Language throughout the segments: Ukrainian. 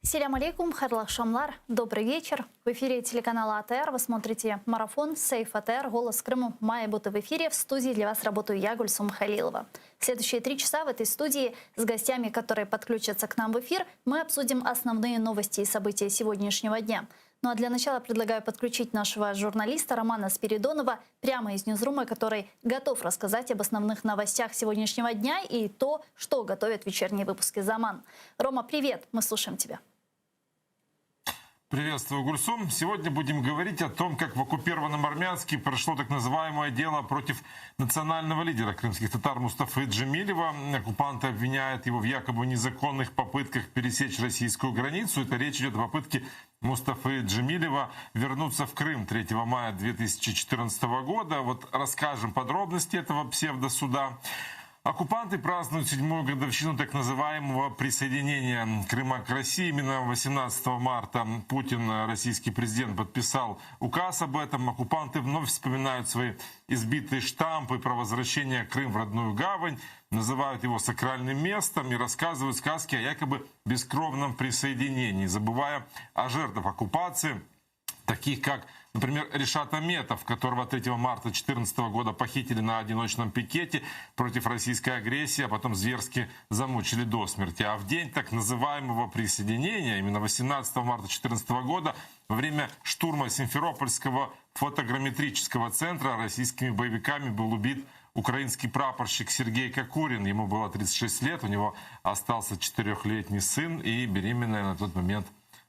Селям алейкум, хайрлах шамлар, добрый вечер. В эфире телеканала АТР вы смотрите марафон «Сейф АТР. Голос Крыма». Мая Бута в эфире. В студии для вас работаю я, Гульсум Халилова. Следующие 3 часа в этой студии с гостями, которые подключатся к нам в эфир, мы обсудим основные новости и события сегодняшнего дня. Ну а для начала предлагаю подключить нашего журналиста Романа Спиридонова прямо из Ньюзрума, который готов рассказать об основных новостях сегодняшнего дня и то, что готовят вечерние выпуски «Заман». Рома, привет, мы слушаем тебя. Приветствую, Гульсум. Сегодня будем говорить о том, как в оккупированном Армянске прошло так называемое дело против национального лидера крымских татар Мустафы Джемилева. Оккупанты обвиняют его в якобы незаконных попытках пересечь российскую границу. Это речь идет о попытке Мустафы Джемилева вернуться в Крым 3 мая 2014 года. Вот расскажем подробности этого псевдосуда. Оккупанты празднуют 7-ю годовщину так называемого присоединения Крыма к России. Именно 18 марта Путин, российский президент, подписал указ об этом. Оккупанты вновь вспоминают свои избитые штампы про возвращение Крыма в родную гавань, называют его сакральным местом и рассказывают сказки о якобы бескровном присоединении, забывая о жертвах оккупации, таких как, например, Ришат Аметов, которого 3 марта 2014 года похитили на одиночном пикете против российской агрессии, а потом зверски замучили до смерти. А в день так называемого присоединения, именно 18 марта 2014 года, во время штурма Симферопольского фотограмметрического центра российскими боевиками был убит украинский прапорщик Сергей Кокурин. Ему было 36 лет, у него остался 4-летний сын и беременная на тот момент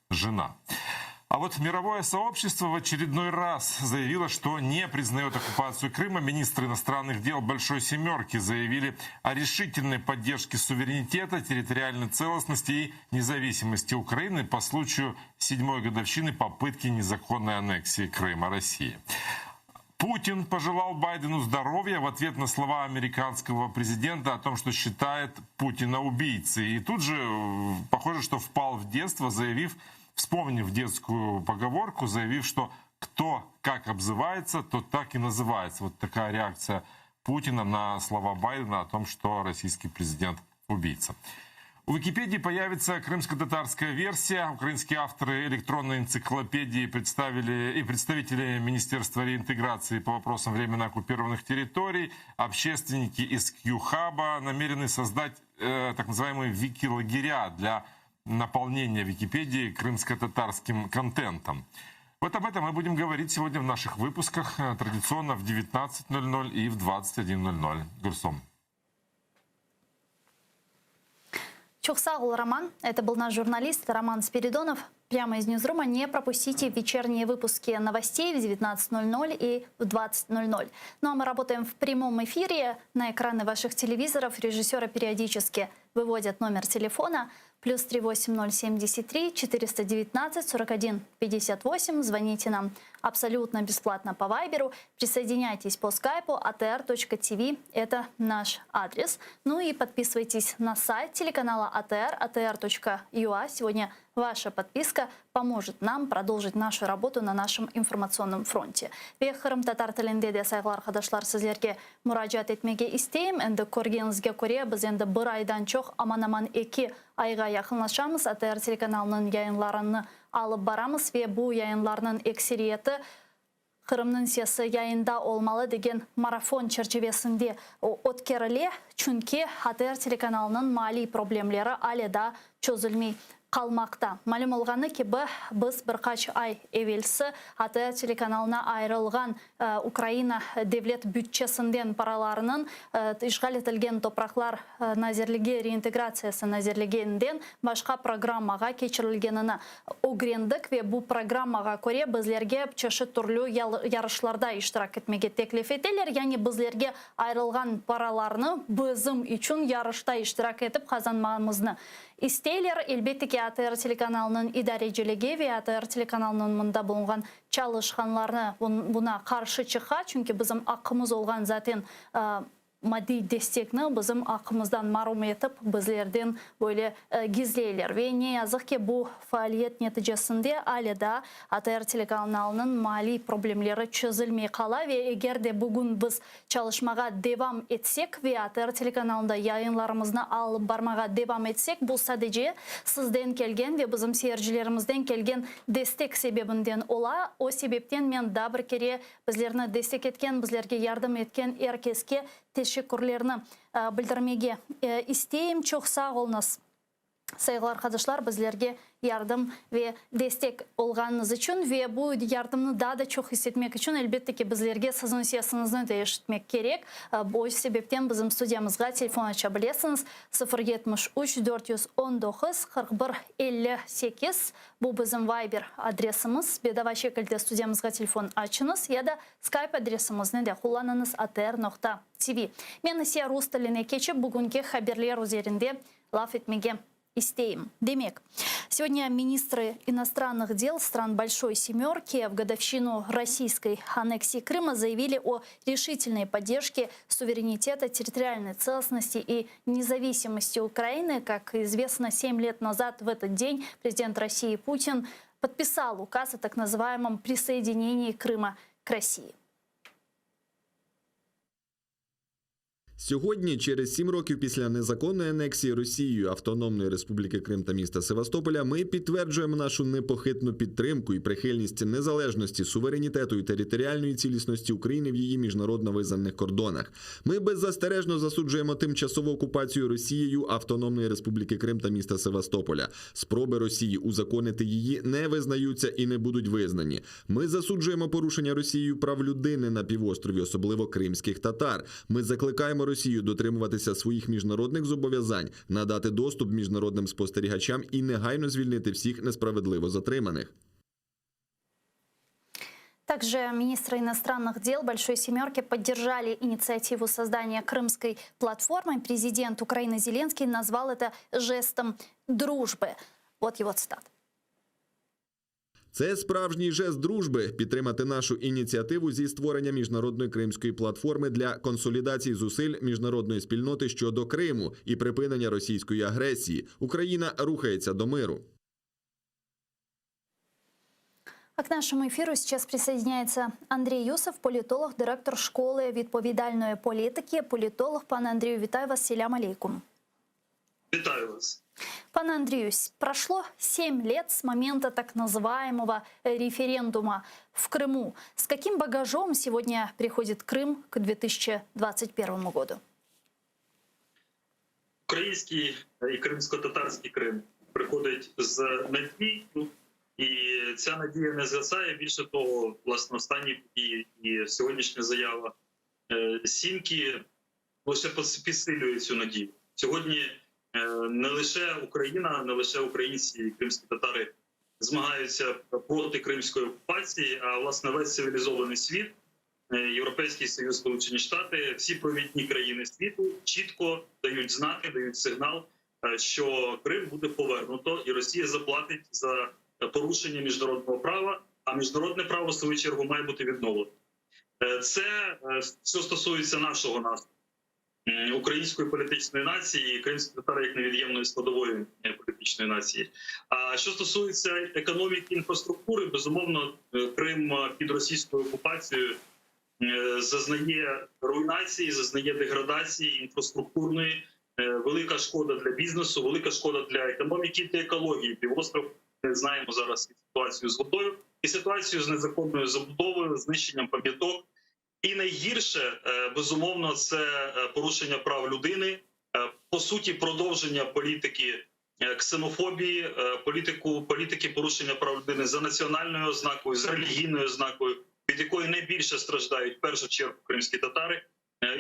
жена. А вот мировое сообщество в очередной раз заявило, что не признает оккупацию Крыма. Министры иностранных дел Большой Семерки заявили о решительной поддержке суверенитета, территориальной целостности и независимости Украины по случаю 7-й годовщины попытки незаконной аннексии Крыма России. Путин пожелал Байдену здоровья в ответ на слова американского президента о том, что считает Путина убийцей. И тут же, похоже, что впал в детство, вспомнив детскую поговорку, заявив, что кто как обзывается, тот так и называется. Вот такая реакция Путина на слова Байдена о том, что российский президент убийца. У Википедии появится крымско-татарская версия. Украинские авторы электронной энциклопедии представители Министерства реинтеграции по вопросам временно оккупированных территорий, общественники из Q-Hub намерены создать так называемые вики-лагеря для наполнения Википедии крымско-татарским контентом. Вот об этом мы будем говорить сегодня в наших выпусках, традиционно в 19:00 и в 21:00. Гульсум. Чухсагул Роман, это был наш журналист Роман Спиридонов. Прямо из Ньюзрума не пропустите вечерние выпуски новостей в 19:00 и в 20:00. Ну а мы работаем в прямом эфире. На экраны ваших телевизоров режиссеры периодически выводят номер телефона +3 8073 419 41 58. Звоните нам абсолютно бесплатно по Вайберу. Присоединяйтесь по скайпу atr.tv. Это наш адрес. Ну и подписывайтесь на сайт телеканала ATR, atr.ua. Сегодня ваша подписка поможет нам продолжить нашу работу на нашем информационном фронте. Вехарым татар тілінде де сайғылар арқадашлар сіздерге мұражат етмеге істейм. Енді көргеніңізге көре біз енді бір айдан çox аман-аман 2 айға жақынлашамыз. АТР телеканалының yayınlarını алып барамыз ve bu yayınlarının ekseriyeті Kırım'ın siyasi yayında olmalı деген марафон çerçevesinde ötkərіле. Çünkü ATR telekanalının mali problemleri әлі да çözülmей қалмақта. Мәлім olғаны ki біз бірқаç ай evvelsi ATR телеканалына айрылған Украина devlet bütçesinden paralarının işgal etilген topraklar nazirligi реинтеграциясы nazirliginden başka programmaға keçirilgenini öğrendik ve bu programmaға көре bizlerge çeşit türlü yarışlarda iştirak etmege teklif ettiler. Yani bizlerge ayrılgan paralarını bizim için yarışta iştirak edip kazanmamızını İsteyler. Elbette ki ATR telekanalının idareciliği ve ATR telekanalının mında bulungan çalışkanlarını buna karşı çıkar. Çünkü bizim hakkımız olgan zaten maddi destekni bizim akımızdan marum etip bizlerden böyle gizleyler. Ve ne yazık ki bu faaliyet neticesinde ailede ATR telekanalının mali problemleri çözülmeye kala ve eğer de bugün biz çalışmaya devam etsek ve ATR telekanalında yayınlarımızı alıp barmağa devam etsek, bu sadece sizden kelgen ve bizim seyircilerimizden kelgen destek sebebinden ola. O sebepten men da bir kere bizlerini destek etken, bizlerge yardım etken herkeske teşekkürlerini bildirmege isteyim. Çok sağ olunuz. Saygılar arkadaşlar, bizlerge yardım ve destek olganınız için ve bu yardımını daha da çok hissetmek için elbette ki bizlerge sizin sesinizni de eşitmek gerek. Bu sebepten bizim stüdyamızga telefon açabilirsiniz. 073 419 41 58. Bu bizim Viber adresimiz. Bedava şekilde stüdyamızga telefon açınız ya da Skype adresimizni de kullanınız atr.tv. Men ise Rus tiline geçip bugünkü haberler üzerinde laf etmege istеем. Демек, сегодня министры иностранных дел стран Большой Семерки в годовщину российской аннексии Крыма заявили о решительной поддержке суверенитета, территориальной целостности и независимости Украины. Как известно, 7 лет назад в этот день президент России Путин подписал указ о так называемом присоединении Крыма к России. Сьогодні, через 7 років після незаконної анексії Росією Автономної Республіки Крим та міста Севастополя, ми підтверджуємо нашу непохитну підтримку і прихильність незалежності, суверенітету і територіальної цілісності України в її міжнародно визнаних кордонах. Ми беззастережно засуджуємо тимчасову окупацію Росією Автономної Республіки Крим та міста Севастополя. Спроби Росії узаконити її не визнаються і не будуть визнані. Ми засуджуємо порушення Росією прав людини на півострові, особливо кримських татар. Ми закликаємо Росію дотримуватися своїх міжнародних зобов'язань, надати доступ міжнародним спостерігачам і негайно звільнити всіх несправедливо затриманих. Также министры иностранных дел Большой Семерки поддержали инициативу создания крымской платформы. Президент Украины Зеленский назвал это жестом дружбы. Вот его цитата. Це справжній жест дружби – підтримати нашу ініціативу зі створення міжнародної кримської платформи для консолідації зусиль міжнародної спільноти щодо Криму і припинення російської агресії. Україна рухається до миру. А к нашему эфиру сейчас присоединяется Андрей Юсов, политолог, директор школи відповідальної політики. Політолог. Пане Андрію, вітаю вас. Селям алейкум. Вітаю вас. Пане Андрею, прошло 7 лет с момента так называемого референдума в Крыму. С каким багажом сегодня приходит Крым к 2021 году? Український і кримсько-татарський Крим приходить з надією, і ця надія не згасає. Більше того, власне, останні події і сьогоднішня заява Сімки лише підсилює цю надію. Сьогодні не лише Україна, не лише українці і кримські татари змагаються проти кримської окупації, а власне весь цивілізований світ, Європейський Союз, Сполучені Штати, всі провідні країни світу чітко дають знати, дають сигнал, що Крим буде повернуто і Росія заплатить за порушення міжнародного права, а міжнародне право, в свою чергу, має бути відновлено. Це, що стосується нашого наступу. Української політичної нації, кримські татари як невід'ємної складової політичної нації. А що стосується економіки, інфраструктури, безумовно, Крим під російською окупацією зазнає руйнації, зазнає деградації інфраструктурної, велика шкода для бізнесу, велика шкода для економіки, для екології. Півостров, ми знаємо зараз ситуацію з водою і ситуацію з незаконною забудовою, знищенням пам'яток. І найгірше, безумовно, це порушення прав людини, по суті, продовження політики ксенофобії, політики порушення прав людини за національною ознакою, за релігійною ознакою, від якої найбільше страждають в першу чергу кримські татари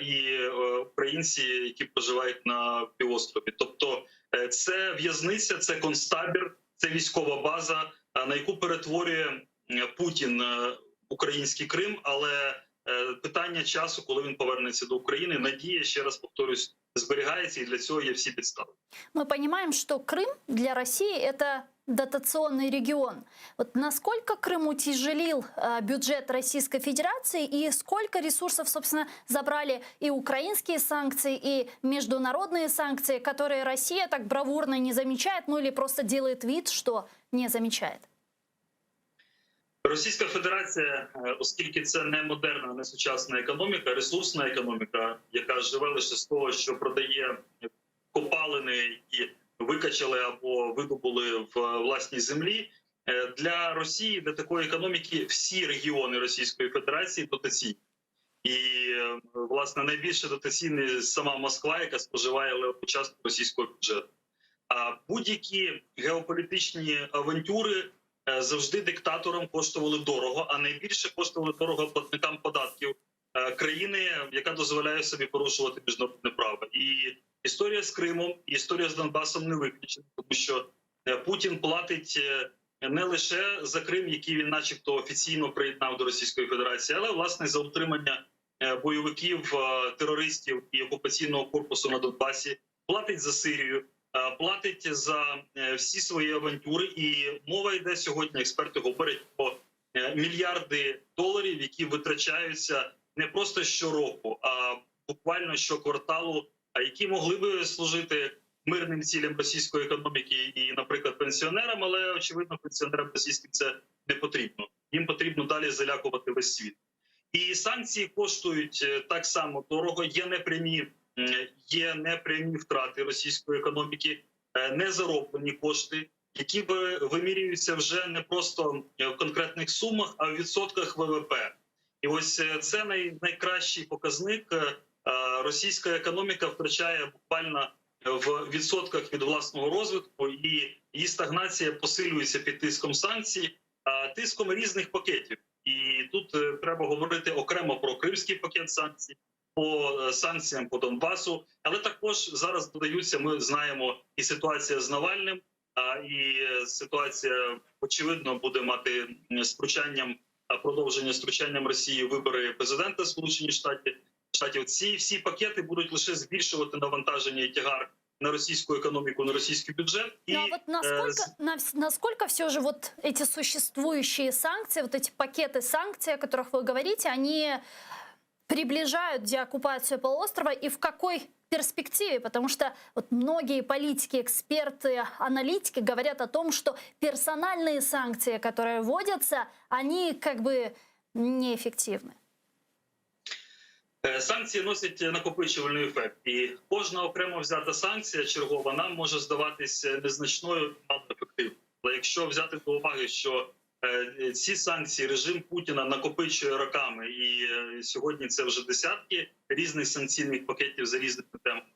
і українці, які проживають на півострові. Тобто це в'язниця, це концтабір, це військова база, на яку перетворює Путін український Крим, але питання часу, коли він повернеться до України, надія, ще раз повторюсь, зберігається, і для цього є всі підстави. Мы понимаем, что Крым для России – это дотационный регион. Вот насколько Крым утяжелил бюджет Российской Федерации и сколько ресурсов, собственно, забрали и украинские санкции, и международные санкции, которые Россия так бравурно не замечает, ну или просто делает вид, что не замечает? Російська Федерація, оскільки це не модерна, не сучасна економіка, ресурсна економіка, яка живе лише з того, що продає копалини, які викачали або видобули в власній землі, для Росії, для такої економіки, всі регіони Російської Федерації дотаційні. І, власне, найбільше дотаційна сама Москва, яка споживає левову частку російського бюджету. А будь-які геополітичні авантюри завжди диктаторам коштували дорого, а найбільше коштували дорого платникам податків країни, яка дозволяє собі порушувати міжнародне право. І історія з Кримом, і історія з Донбасом не виключена, тому що Путін платить не лише за Крим, який він начебто офіційно приєднав до Російської Федерації, але, власне, за утримання бойовиків, терористів і окупаційного корпусу на Донбасі, платить за Сирію, платить за всі свої авантюри. І мова йде сьогодні, експерти говорять про мільярди доларів, які витрачаються не просто щороку, а буквально щокварталу, а які могли би служити мирним цілям російської економіки і, наприклад, пенсіонерам, але, очевидно, пенсіонерам російським це не потрібно. Їм потрібно далі залякувати весь світ. І санкції коштують так само дорого, є непрямі втрати російської економіки, незароблені кошти, які вимірюються вже не просто в конкретних сумах, а в відсотках ВВП. І ось це найкращий показник. Російська економіка втрачає буквально в відсотках від власного розвитку, і її стагнація посилюється під тиском санкцій, тиском різних пакетів. І тут треба говорити окремо про кримський пакет санкцій, по санкціям по Донбасу, але також зараз додаються, ми знаємо, і ситуація з Навальним, і ситуація, очевидно, буде мати продовження стручанням Росії вибори президента Сполучених Штатів. Ці всі пакети будуть лише збільшувати навантаження і тягар на российскую экономику, на российский бюджет. Ну, а вот насколько все же вот эти существующие санкции, вот эти пакеты санкций, о которых вы говорите, они приближают деоккупацию полуострова и в какой перспективе? Потому что вот многие политики, эксперты, аналитики говорят о том, что персональные санкции, которые вводятся, они как бы неэффективны. Санкції носять накопичувальний ефект, і кожна окремо взята санкція чергова нам може здаватися незначною, малоефективною. Але якщо взяти до уваги, що ці санкції режим Путіна накопичує роками, і сьогодні це вже десятки різних санкційних пакетів за різними темами,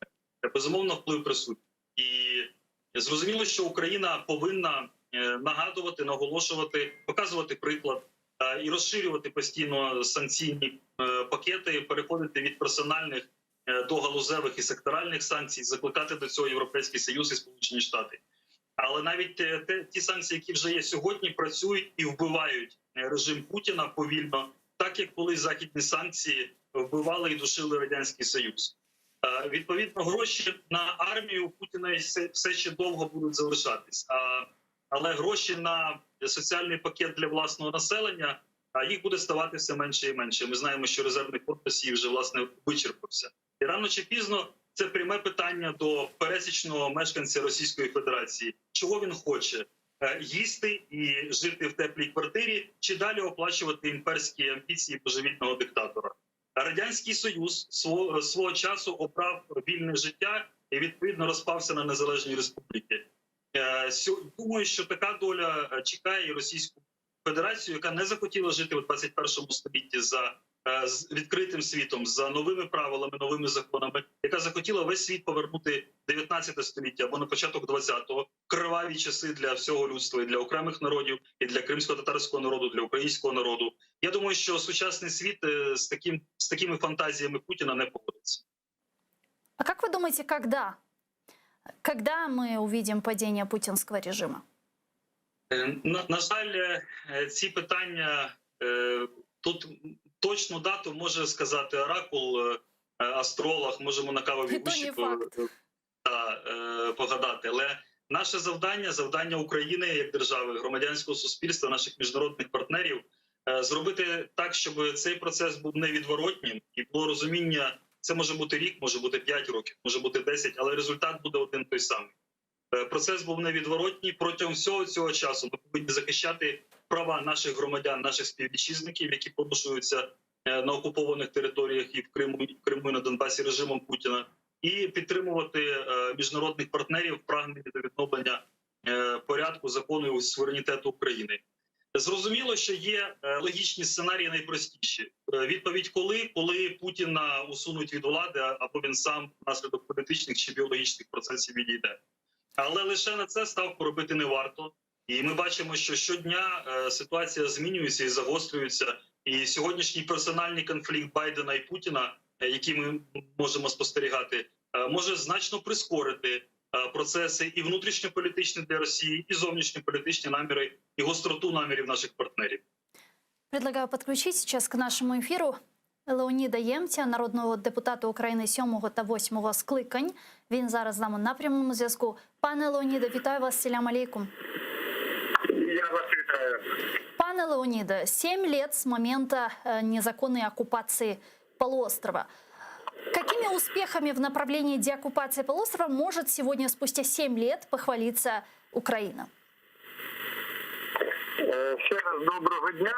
безумовно вплив присутній. І зрозуміло, що Україна повинна нагадувати, наголошувати, показувати приклад і розширювати постійно санкційні пакети, переходити від персональних до галузевих і секторальних санкцій, закликати до цього Європейський Союз і Сполучені Штати. Але навіть ті санкції, які вже є сьогодні, працюють і вбивають режим Путіна повільно, так як колись західні санкції вбивали і душили Радянський Союз. Відповідно, гроші на армію Путіна все ще довго будуть залишатись. Але гроші на соціальний пакет для власного населення, їх буде ставати все менше і менше. Ми знаємо, що резервний фонд Росії вже, власне, вичерпався. І рано чи пізно це пряме питання до пересічного мешканця Російської Федерації. Чого він хоче? Їсти і жити в теплій квартирі, чи далі оплачувати імперські амбіції божевільного диктатора? Радянський Союз свого часу обрав вільне життя і, відповідно, розпався на незалежні республіки. Думаю, що така доля чекає і Російську Федерацію, яка не захотіла жити у 21 столітті за відкритим світом, за новими правилами, новими законами, яка захотіла весь світ повернути 19 століття або на початок 20-го, криваві часи для всього людства, і для окремих народів, і для кримсько-татарського народу, для українського народу. Я думаю, що сучасний світ з такими фантазіями Путіна не погодиться. А как вы думаете, когда мы увидим падение путинского режима? На жаль, ці питання, тут точну дату може сказати оракул, астролог, можемо на кавовій гущі погадати. Але Наше завдання України як держави, громадянського суспільства, наших міжнародних партнерів зробити так, щоб цей процес був невідворотнім і було розуміння, це може бути рік, може бути 5 років, може бути 10, але результат буде один той самий. Процес був невідворотній. Протягом всього цього часу ми повинні захищати права наших громадян, наших співвітчизників, які порушуються на окупованих територіях і в Криму, і на Донбасі режимом Путіна, і підтримувати міжнародних партнерів в прагненні до відновлення порядку, закону і суверенітету України. Зрозуміло, що є логічні сценарії найпростіші. Відповідь коли Путіна усунуть від влади, або він сам внаслідок політичних чи біологічних процесів відійде. Але лише на це ставку робити не варто. І ми бачимо, що щодня ситуація змінюється і загострюється. І сьогоднішній персональний конфлікт Байдена і Путіна, який ми можемо спостерігати, може значно прискорити процеси і внутрішньополітичні для Росії, і зовнішньополітичні наміри, і гостроту намірів наших партнерів. Предлагаю підключити зараз к нашому ефіру Леоніда Ємця, народного депутата України 7 та 8 скликань. Він зараз з нами на прямому зв'язку. Пане Леоніде, вітаю вас, селям алейкум. Я вас вітаю. Пане Леониде, 7 лет с момента незаконной оккупации полуострова. Какими успехами в направлении деоккупации полуострова может сегодня, спустя 7 лет, похвалиться Украина? Ще раз доброго дня.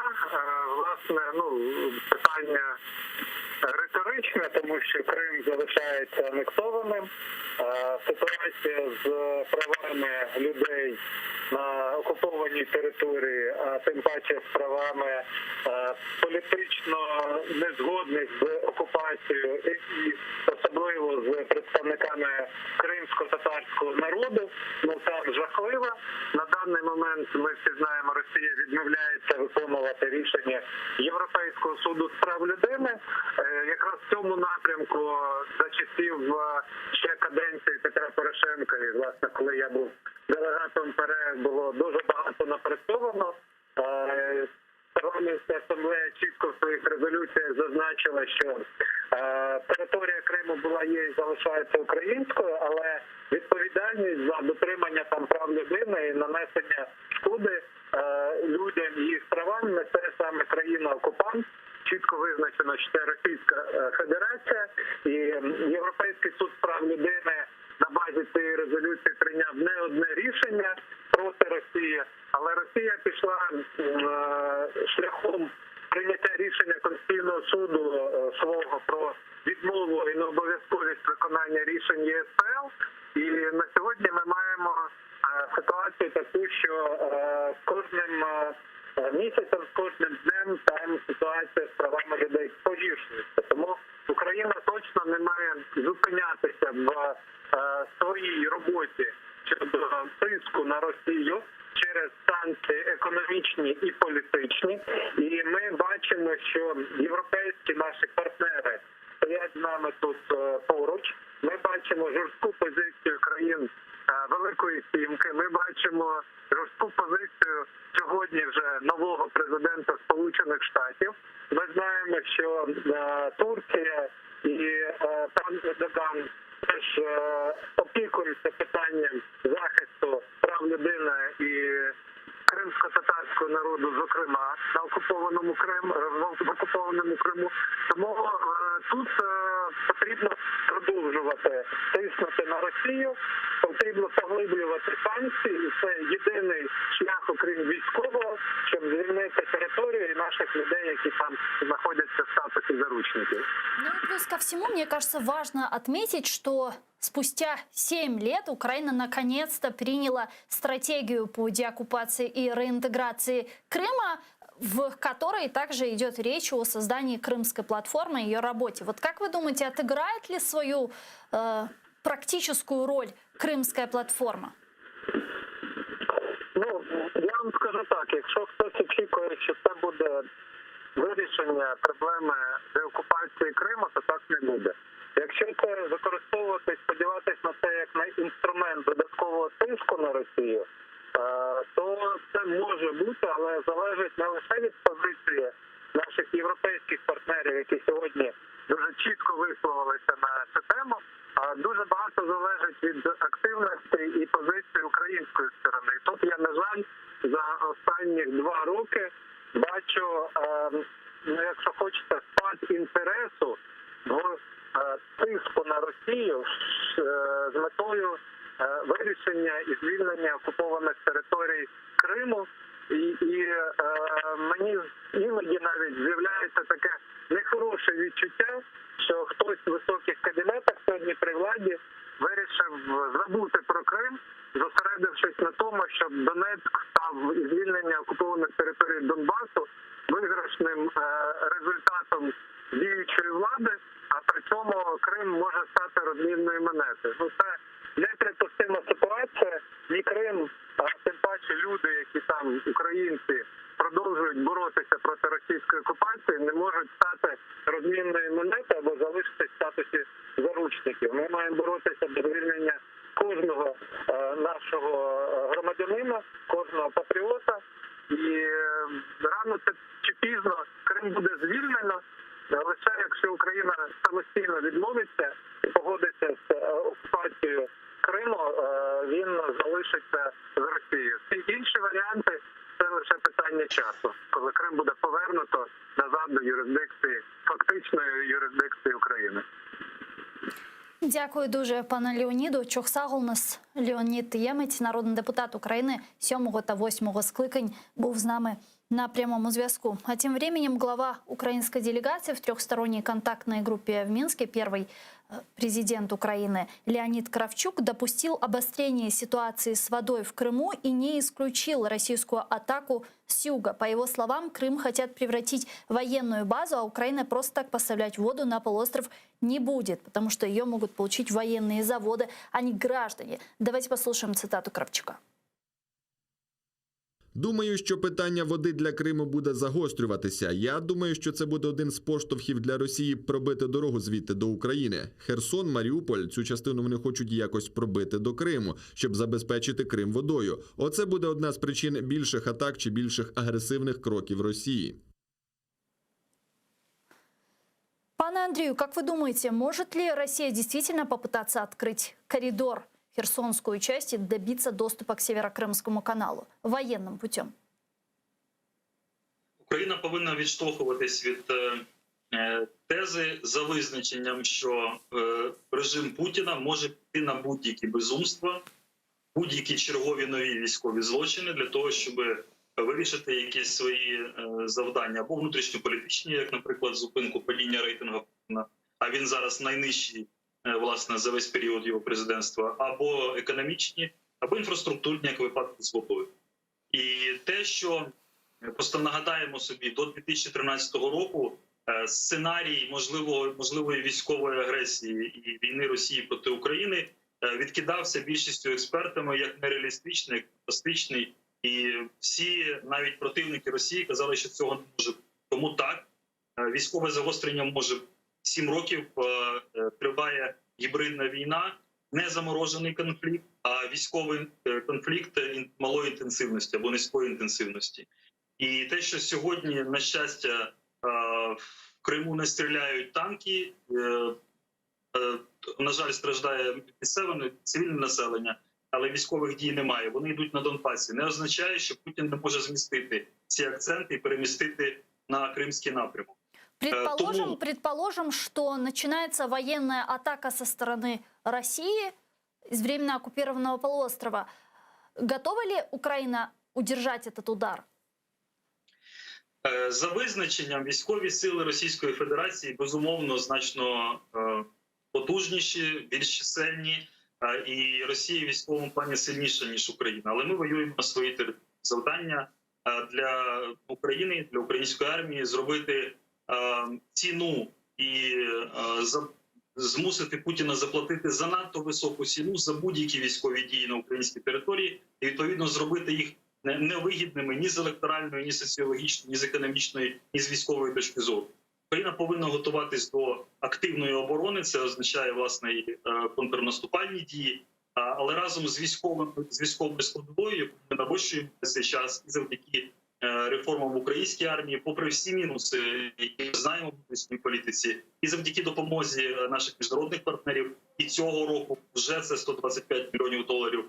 Власне, питання риторичне, тому що Крим залишається анексованим. Ситуація з правами людей на окупованій території, а тим паче з правами політично незгодних з окупацією і особливо з представниками кримсько-татарського народу, там жахлива. На даний момент, ми всі знаємо, Росія відмовляється виконувати рішення Європейського суду з прав людини. Якраз в цьому напрямку за часів ще каденції Петра Порошенка, і, власне, коли я був делегатом ПРФ, було дуже багато напрацьовано. Парламентська асамблея чітко в своїх резолюціях зазначила, що територія Криму була, є і залишається українською, але відповідальність за дотримання там прав людини і нанесення шкоди людям і їх правам несе саме країна-окупант. Чітко визначено, що це Російська Федерація, і Європейський суд з прав людини на базі цієї резолюції прийняв не одне рішення проти Росії, але Росія пішла шляхом прийняття рішення Конституційного суду свого про відмову і необов'язковість виконання рішень ЄСПЛ. І на сьогодні ми маємо ситуацію таку, що з кожним місяцем, з кожним днем там ситуація з правами людей погіршується. Тому Україна точно не має зупинятися в своїй роботі щодо тиску на Росію через санкції економічні і політичні. І ми бачимо, що європейські наші партнери стоять з нами тут поруч. Ми бачимо жорстку позицію країн Великої Сімки. Ми бачимо жорстку позицію сьогодні вже нового президента Сполучених Штатів. Ми знаємо, що Турція і пан Ердоган теж опікуються питанням захисту прав людини і кримсько-татарського народу, зокрема, на окупованому Криму. Тому тут потрібно продовжувати тиснути на Росію, потрібно поглиблювати санкції, і це єдиний шлях, окрім військового, щоб звільнити територію і наших людей, які там знаходяться в статусі заручників. Ну и плюс ко всему, мне кажется, важно отметить, что спустя 7 лет Украина наконец-то приняла стратегию по деоккупации и реинтеграции Крыма, в которой также идет речь о создании крымской платформы и ее работе. Вот как вы думаете, отыграет ли свою практическую роль крымская платформа? Я вам скажу так, якщо хтось очікує, що це буде вирішення проблеми деокупації Криму, то так не буде. Якщо це використовувати, сподіватися на це як на інструмент додаткового тиску на Росію, то це може бути, але залежить не лише від позиції наших європейських партнерів, які сьогодні дуже чітко висловилися на цю тему, дуже багато залежить від активності і позиції української сторони. І тут я, на жаль, за останні 2 роки бачу, якщо хочете, спад інтересу в тиску на Росію з метою вирішення і звільнення окупованих територій Криму. І мені іноді навіть з'являється таке нехороше відчуття, що хтось в високих кабінетах сьогодні при владі вирішив забути про Крим, зосередившись на тому, щоб Донецьк став і звільнення окупованих територій Донбасу виграшним результатом діючої влади, а при цьому Крим може стати розмінною монетою. Ну, це неприпустима ситуація. Ні Крим, а тим паче люди, які там, українці, продовжують боротися проти російської окупації, не можуть стати розмінною монетою або залишитися в статусі заручників. Ми маємо боротися до звільнення кожного нашого громадянина, кожного патріота. І рано чи пізно Крим буде звільнено, лише якщо Україна самостійно відмовиться і погодиться з окупацією Криму, він залишиться з Росією. Всі інші варіанти – це лише питання часу, коли Крим буде повернуто назад до юрисдикції, фактичної юрисдикції України. Дякую дуже, пане Леоніду. Чохсагул у нас Леонід Ємець, народний депутат України 7 та 8 скликань, був з нами на прямому зв'язку. А тем временем глава украинской делегации в трехсторонней контактной группе в Минске, первый президент Украины Леонид Кравчук, допустил обострение ситуации с водой в Крыму и не исключил российскую атаку с юга. По его словам, Крым хотят превратить в военную базу, а Украина просто так поставлять воду на полуостров не будет, потому что ее могут получить военные заводы, а не граждане. Давайте послушаем цитату Кравчука. Думаю, що питання води для Криму буде загострюватися. Я думаю, що це буде один з поштовхів для Росії пробити дорогу звідти до України. Херсон, Маріуполь, цю частину вони хочуть якось пробити до Криму, щоб забезпечити Крим водою. Оце буде одна з причин більших атак чи більших агресивних кроків Росії. Пане Андрею, как вы думаете, может ли Россия действительно попытаться открыть коридор в Херсонскую часть и добиться доступа к Северокрымскому каналу военным путем? Україна повинна відштовхуватись від тези за визначенням, що режим Путіна може піти на будь-які безумства, будь-які чергові нові військові злочини для того, щоб вирішити якісь свої завдання або внутрішньополітичні, як, наприклад, зупинку падіння рейтингу Путіна, а він зараз найнижчий, власне, за весь період його президентства, або економічні, або інфраструктурні, як випадку з водою. І те, що, просто нагадаємо собі, до 2013 року сценарій можливої військової агресії і війни Росії проти України відкидався більшістю експертами як нереалістичний, як фантастичний. І всі, навіть противники Росії, казали, що цього не може. Тому так, військове загострення може. 7 років триває гібридна війна, не заморожений конфлікт, а військовий конфлікт малої інтенсивності або низької інтенсивності. І те, що сьогодні, на щастя, в Криму не стріляють танки, на жаль, страждає місцеве цивільне населення, але військових дій немає. Вони йдуть на Донбасі. Не означає, що Путін не може змістити ці акценти і перемістити на кримський напрямок. Предположим, что начинается военная атака со стороны России из временно оккупированного полуострова. Готова ли Украина удержать этот удар? За визначенням, військові сили Російської Федерації, безумовно, значно потужніші, більш чисельні, і Росія в військовому плані сильніша, ніж Україна. Але ми воюємо на свої території. Завдання для України, для української армії зробити ціну і змусити Путіна заплатити занадто високу ціну за будь-які військові дії на українській території і, відповідно, зробити їх невигідними ні з електоральної, ні з соціологічної, ні з економічної, ні з військової точки зору. Україна повинна готуватись до активної оборони, це означає, власне, і контрнаступальні дії, але разом з військовою складовою, яку ми нарощуємо цей час, і завдяки реформам в українській армії, попри всі мінуси, які ми знаємо в внутрішній політиці, і завдяки допомозі наших міжнародних партнерів, і цього року вже це $125 мільйонів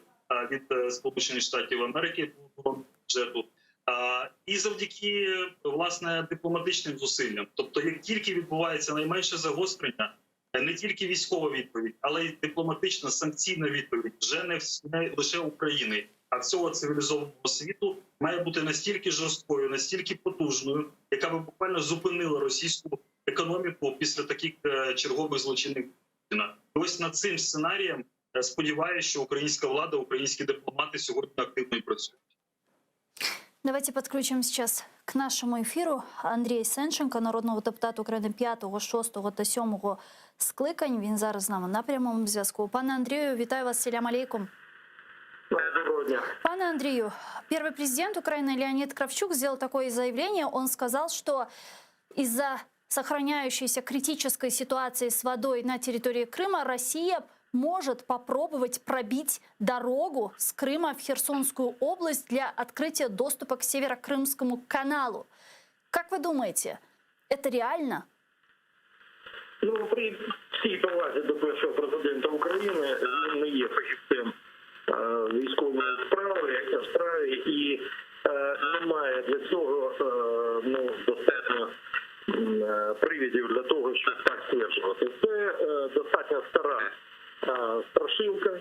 від Сполучених Штатів Америки бюджету. І завдяки, власне, дипломатичним зусиллям. Тобто, як тільки відбувається найменше загострення, не тільки військова відповідь, але й дипломатична санкційна відповідь, вже не лише України, а всього цивілізованого світу має бути настільки жорсткою, настільки потужною, яка би буквально зупинила російську економіку після таких чергових злочинних. Ось над цим сценарієм сподіваюся, що українська влада, українські дипломати сьогодні активно і працюють. Давайте подключим сейчас к нашему эфиру Андрія Сенченка, народного депутата України 5, 6 та 7 скликань. Він зараз з нами на прямому зв'язку. Пане Андрію, вітаю вас, селям алейкум. Доброго дня. Пане Андрею, первый президент Украины Леонид Кравчук сделал такое заявление. Он сказал, что из-за сохраняющейся критической ситуации с водой на территории Крыма Россия может попробовать пробить дорогу с Крыма в Херсонскую область для открытия доступа к Северокрымскому каналу. Как вы думаете, это реально? Ну, при всій повазі до першого президента України, він не є фахівцем військової справи і немає для цього достатньо привідів для того, щоб так стверджувати. Це достатньо стара страшилка,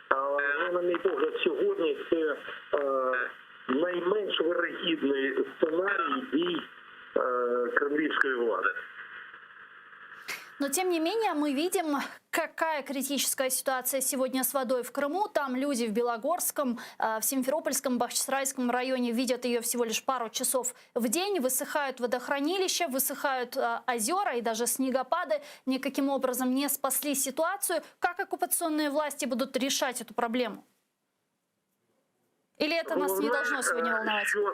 але, на мій погляд, сьогодні це найменш вирогідний сценарій дій кремлівської влади. Но, тем не менее, мы видим, какая критическая ситуация сегодня с водой в Крыму. Там люди в Белогорском, в Симферопольском, Бахчисарайском районе видят ее всего лишь пару часов в день. Высыхают водохранилища, высыхают озера и даже снегопады. Никаким образом не спасли ситуацию. Как оккупационные власти будут решать эту проблему? Или это нас не должно сегодня волновать? Що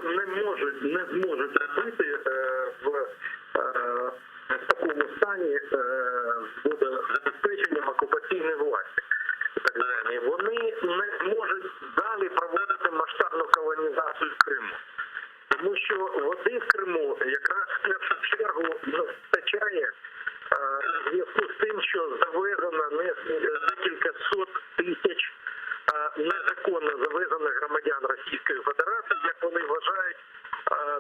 не зможуть робити в такому стані з водозабезпеченням окупаційної власті. Вони не можуть далі проводити масштабну колонізацію Криму. Тому що води в Криму якраз в першу чергу вистачає у зв'язку з тим, що завезено декілька сот тисяч незаконно завезених громадян Російської Федерації, як вони вважають,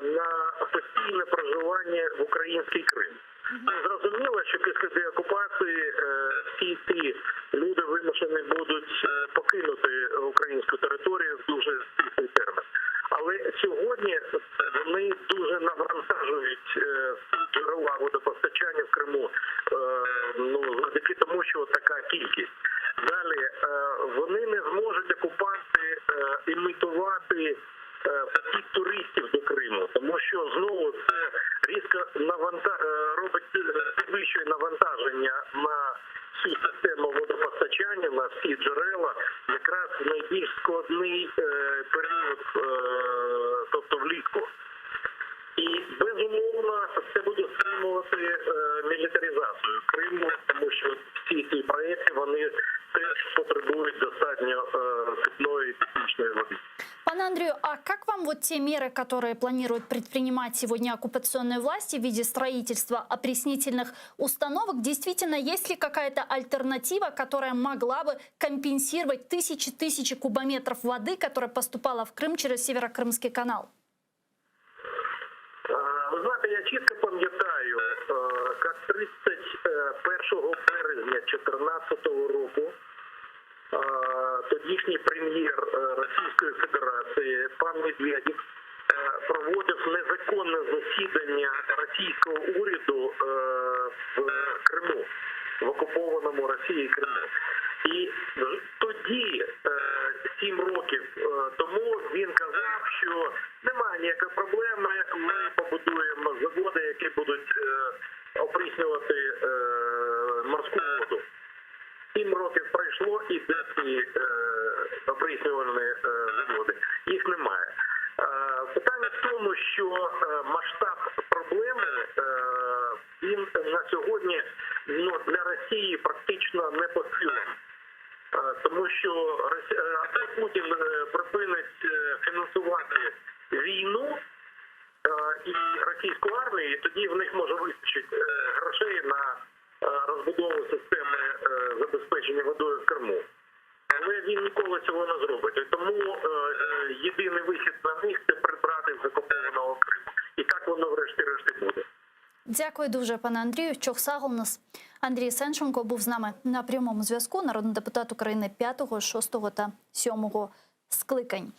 на постійне проживання в український Крим. Зрозуміло, що після деокупації всі ці люди вимушені будуть покинути українську територію в дуже стислий термін. Але сьогодні вони дуже навантажують джерела водопостачання в Криму, завдяки тому, що така кількість. Далі, вони не зможуть окупанти імітувати потік туристів до Криму, тому що знову це різко підвищує навантаження на всю систему водопостачання, на всі джерела, якраз в найбільш складний період, тобто влітку. І безумовно це буде стримувати мілітаризацію Криму, тому що всі ці проекти, вони теж потребують достатньо питної технічної води. Пане Андрею, а как вам вот те меры, которые планируют предпринимать сегодня оккупационные власти в виде строительства опреснительных установок? Действительно, есть ли какая-то альтернатива, которая могла бы компенсировать тысячи кубометров воды, которая поступала в Крым через Северокрымский канал? Ви знаєте, я чітко пам'ятаю, як 31 березня 2014 року тодішній прем'єр Російської Федерації пан Медведєв проводив незаконне засідання російського уряду в Криму, в окупованому Росією Криму. І тоді, 7 років тому, він казав, що немає ніякої проблеми, ми побудуємо заводи, які будуть опріснювати морську воду. 7 років пройшло, і де ці опріснювальні заводи? Їх немає. Питання в тому, що масштаб проблеми, він на сьогодні для Росії практично не по силам. Тому що Путін припинить фінансувати війну, і російську армію, і тоді в них може вистачити грошей на розбудову системи забезпечення водою в Криму. Але він ніколи цього не зробить. І тому єдиний вихід на них – це прибрати з окупованого Криму. І так воно врешті-решт буде. Дякую дуже, пане Андрію. Чохсагл у нас Андрій Сенченко був з нами на прямому зв'язку. Народний депутат України 5, 6 та 7 скликань.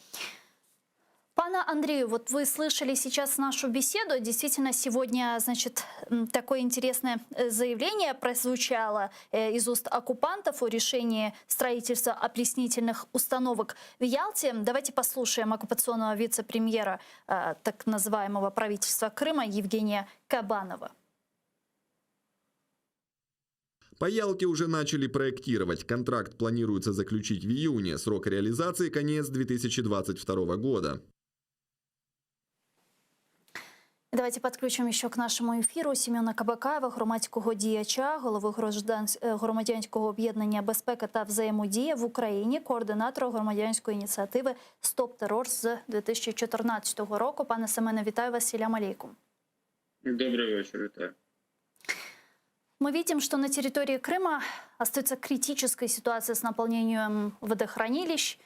Пане Андрею, вот вы слышали сейчас нашу беседу. Действительно, сегодня, значит, такое интересное заявление прозвучало из уст оккупантов о решении строительства опреснительных установок в Ялте. Давайте послушаем оккупационного вице-премьера так называемого правительства Крыма Евгения Кабанова. По Ялте уже начали проектировать. Контракт планируется заключить в июне. Срок реализации – конец 2022 года. Давайте підключимо ще к нашому ефіру Семена Кабакаєва, громадського діяча, голови громадянського об'єднання «Безпека та взаємодія в Україні», координатора громадянської ініціативи «Стоп терор» з 2014 року. Пане Семене, вітаю вас, селям алейкум. Добрый вечер, витаю. Мы видим, что на территории Крыма остается критическая ситуация с наполнением водохранилищ.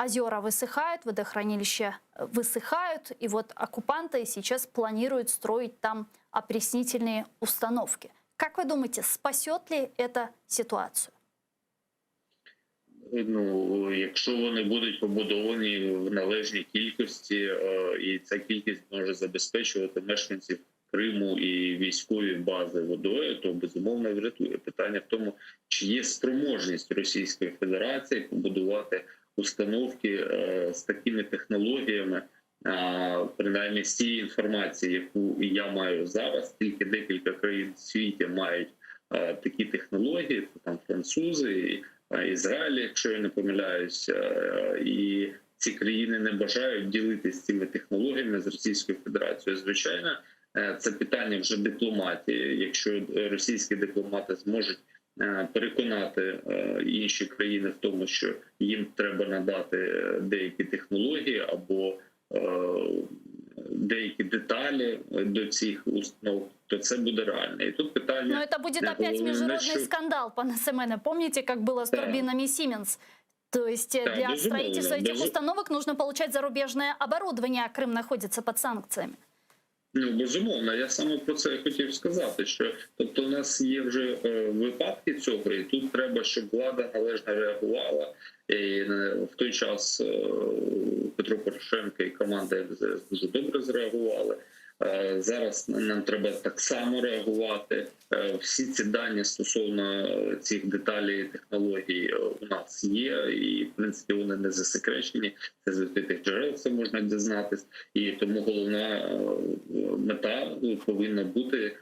Озера высыхают, водохранилища высыхают, и вот оккупанты сейчас планируют строить там опреснительные установки. Как вы думаете, спасет ли это ситуацию? Ну, якщо вони будуть побудовані в належній кількості, і ця кількість може забезпечувати мешканців Криму і військові бази водою, то безумовно врятує. Питання в тому, чи є спроможність Російської Федерації побудувати установки з такими технологіями, принаймні з цієї інформації, яку я маю зараз. Тільки декілька країн в світі мають такі технології, там французи, Ізраїль, якщо я не помиляюся, і ці країни не бажають ділитися цими технологіями з Російською Федерацією. Звичайно, це питання вже дипломатії. Якщо російські дипломати зможуть переконати інші країни в тому, що їм треба надати деякі технології або деякі деталі до цих установ, то це буде реально. І тут питання... Но это будет опять международный скандал, пане Семене. Помните, как было с турбинами Siemens? То есть для строительства этих установок нужно получать зарубежное оборудование, а Крым находится под санкциями. Ну, безумовно, я саме про це хотів сказати, що тобто у нас є вже випадки цього, і тут треба, щоб влада належно реагувала. І в той час Петро Порошенко і команда МЗС дуже добре зреагували. Зараз нам треба так само реагувати. Всі ці дані стосовно цих деталей і технологій у нас є, і в принципі вони не засекречені. Це з відкритих джерел це можна дізнатись. І тому головна мета повинна бути